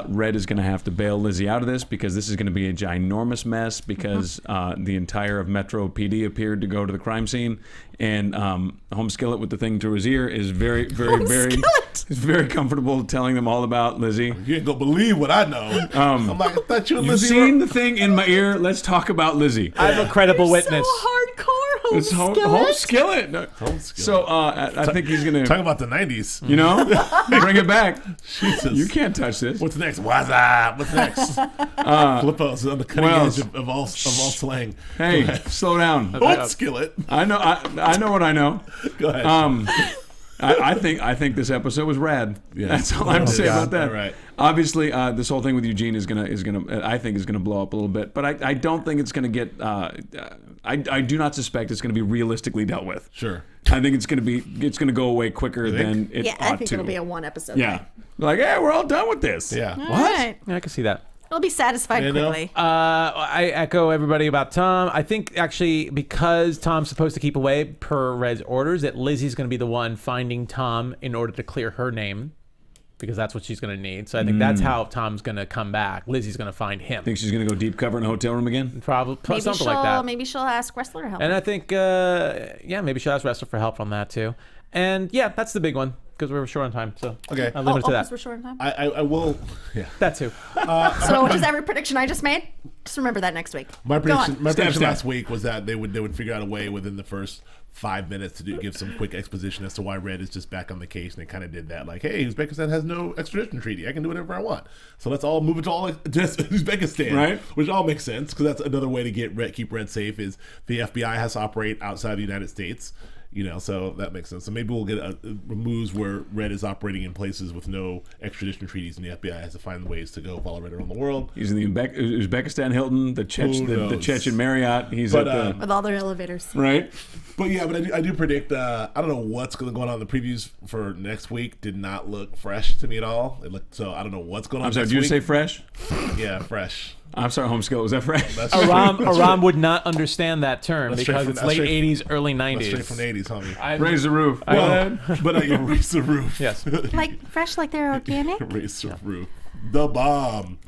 [SPEAKER 4] Red is going to have to bail Lizzie out of this because this is going to be a ginormous mess because the entire of Metro PD appeared to go to the crime scene. And Home Skillet with the thing through his ear is very is very comfortable telling them all about Lizzie.
[SPEAKER 3] You ain't gonna believe what I know. I'm like, I thought you and
[SPEAKER 4] You've
[SPEAKER 3] Lizzie
[SPEAKER 4] seen
[SPEAKER 3] were...
[SPEAKER 4] the thing in my ear. Let's talk about Lizzie.
[SPEAKER 6] I have a credible witness.
[SPEAKER 5] So hardcore,
[SPEAKER 4] It's Home Skillet. No. So I think he's going to...
[SPEAKER 3] Talking about the 90s.
[SPEAKER 4] You know? Bring it back.
[SPEAKER 3] Jesus.
[SPEAKER 4] You can't touch this.
[SPEAKER 3] What's next? What's up? What's next? Flippo's on the cutting edge of all slang.
[SPEAKER 4] Hey, slow down.
[SPEAKER 3] Home Skillet.
[SPEAKER 4] I know what I know.
[SPEAKER 3] Go ahead.
[SPEAKER 4] I think this episode was rad.
[SPEAKER 3] Yeah.
[SPEAKER 4] That's all I have to say about that.
[SPEAKER 3] All right.
[SPEAKER 4] Obviously, this whole thing with Eugene is gonna I think is gonna blow up a little bit, but I don't think it's gonna get. I do not suspect it's gonna be realistically dealt with.
[SPEAKER 3] Sure.
[SPEAKER 4] I think it's gonna go away quicker than it ought to.
[SPEAKER 5] I think it'll be a one episode.
[SPEAKER 4] Yeah. Like, hey, we're all done with this.
[SPEAKER 3] Yeah.
[SPEAKER 5] All
[SPEAKER 4] What?
[SPEAKER 5] right.
[SPEAKER 6] Yeah, I can see that.
[SPEAKER 5] It'll be satisfied
[SPEAKER 3] You know?
[SPEAKER 5] quickly.
[SPEAKER 6] I echo everybody about Tom. I think actually because Tom's supposed to keep away per Red's orders, that Lizzie's going to be the one finding Tom in order to clear her name, because that's what she's going to need. So I think that's how Tom's going to come back. Lizzie's going to find him.
[SPEAKER 4] Think she's gonna go deep cover in a hotel room again?
[SPEAKER 6] Probably
[SPEAKER 5] Maybe
[SPEAKER 6] something like that.
[SPEAKER 5] Maybe she'll ask Wrestler to help.
[SPEAKER 6] And I think, maybe she'll ask Wrestler for help on that too. And yeah, that's the big one because we were short on time. So
[SPEAKER 3] Okay.
[SPEAKER 6] I'll limit it to that.
[SPEAKER 5] We're short on time.
[SPEAKER 3] I will. Yeah.
[SPEAKER 6] That too.
[SPEAKER 5] So which is every prediction I just made? Just remember that next week.
[SPEAKER 3] My
[SPEAKER 5] Go on.
[SPEAKER 3] prediction last week was that they would figure out a way within the first 5 minutes to give some quick exposition as to why Red is just back on the case, and they kind of did that. Like, hey, Uzbekistan has no extradition treaty. I can do whatever I want. So let's all move it to just Uzbekistan,
[SPEAKER 4] Right?
[SPEAKER 3] Which all makes sense because that's another way to keep Red safe. Is the FBI has to operate outside the United States. So that makes sense. So maybe we'll get moves where Red is operating in places with no extradition treaties, and the FBI has to find ways to go follow Red around the world.
[SPEAKER 4] He's in the Uzbekistan Hilton, the Chechen Marriott. He's at the
[SPEAKER 5] With all their elevators.
[SPEAKER 4] right.
[SPEAKER 3] But yeah, I do predict. I don't know what's going on. The previews for next week did not look fresh to me at all. It looked so. I don't know what's going on.
[SPEAKER 4] I'm sorry.
[SPEAKER 3] next
[SPEAKER 4] Did you
[SPEAKER 3] week.
[SPEAKER 4] say fresh?
[SPEAKER 3] Yeah, fresh.
[SPEAKER 4] I'm sorry, Home Skill. Was that fresh?
[SPEAKER 3] That's
[SPEAKER 6] Aram would not understand that term
[SPEAKER 3] That's straight
[SPEAKER 6] because
[SPEAKER 3] from-
[SPEAKER 6] it's
[SPEAKER 3] that's
[SPEAKER 6] late
[SPEAKER 3] straight-
[SPEAKER 6] 80s, early
[SPEAKER 3] That's
[SPEAKER 6] 90s.
[SPEAKER 3] straight from the 80s, homie.
[SPEAKER 4] Raise the roof.
[SPEAKER 3] But you raise the roof.
[SPEAKER 6] Yes.
[SPEAKER 5] Like fresh, like they're organic.
[SPEAKER 3] Raise the roof. The bomb.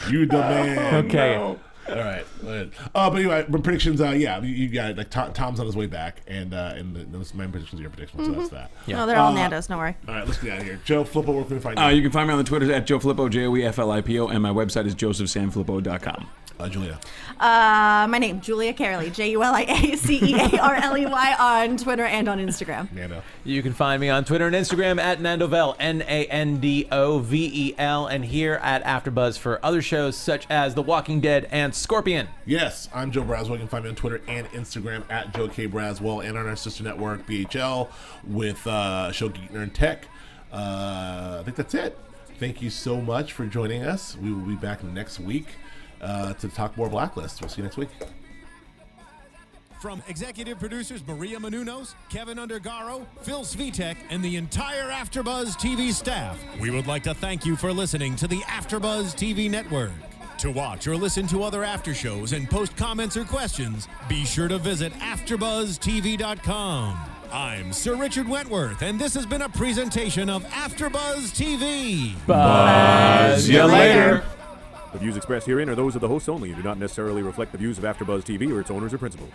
[SPEAKER 3] You the man.
[SPEAKER 6] Okay.
[SPEAKER 3] All right. But anyway, predictions. You got it. Like Tom's on his way back, and those my predictions are your predictions. So that's that.
[SPEAKER 6] Yeah.
[SPEAKER 5] No, they're all Nando's. Don't worry.
[SPEAKER 3] All right, let's get out of here. Joe Flippo, where can we find you?
[SPEAKER 4] You can find me on the Twitter at Joe Flippo, JoeFlippo, and my website is josephsanflippo.com.
[SPEAKER 3] Julia.
[SPEAKER 5] My name, Julia Cearley, JuliaCearley on Twitter and on Instagram.
[SPEAKER 3] Nando.
[SPEAKER 6] You can find me on Twitter and Instagram at Nandovel, Nandovel, and here at AfterBuzz for other shows such as The Walking Dead and Scorpion.
[SPEAKER 3] Yes, I'm Joe Braswell. You can find me on Twitter and Instagram at Joe K. Braswell, and on our sister network, BHL, with Show Geek Nerd Tech. I think that's it. Thank you so much for joining us. We will be back next week to talk more Blacklist. We'll see you next week.
[SPEAKER 1] From executive producers Maria Menounos, Kevin Undergaro, Phil Svitek, and the entire AfterBuzz TV staff, we would like to thank you for listening to the AfterBuzz TV network. To watch or listen to other after shows and post comments or questions, be sure to visit AfterBuzzTV.com. I'm Sir Richard Wentworth, and this has been a presentation of AfterBuzz TV.
[SPEAKER 6] Buzz you later.
[SPEAKER 7] The views expressed herein are those of the hosts only and do not necessarily reflect the views of AfterBuzz TV or its owners or principals.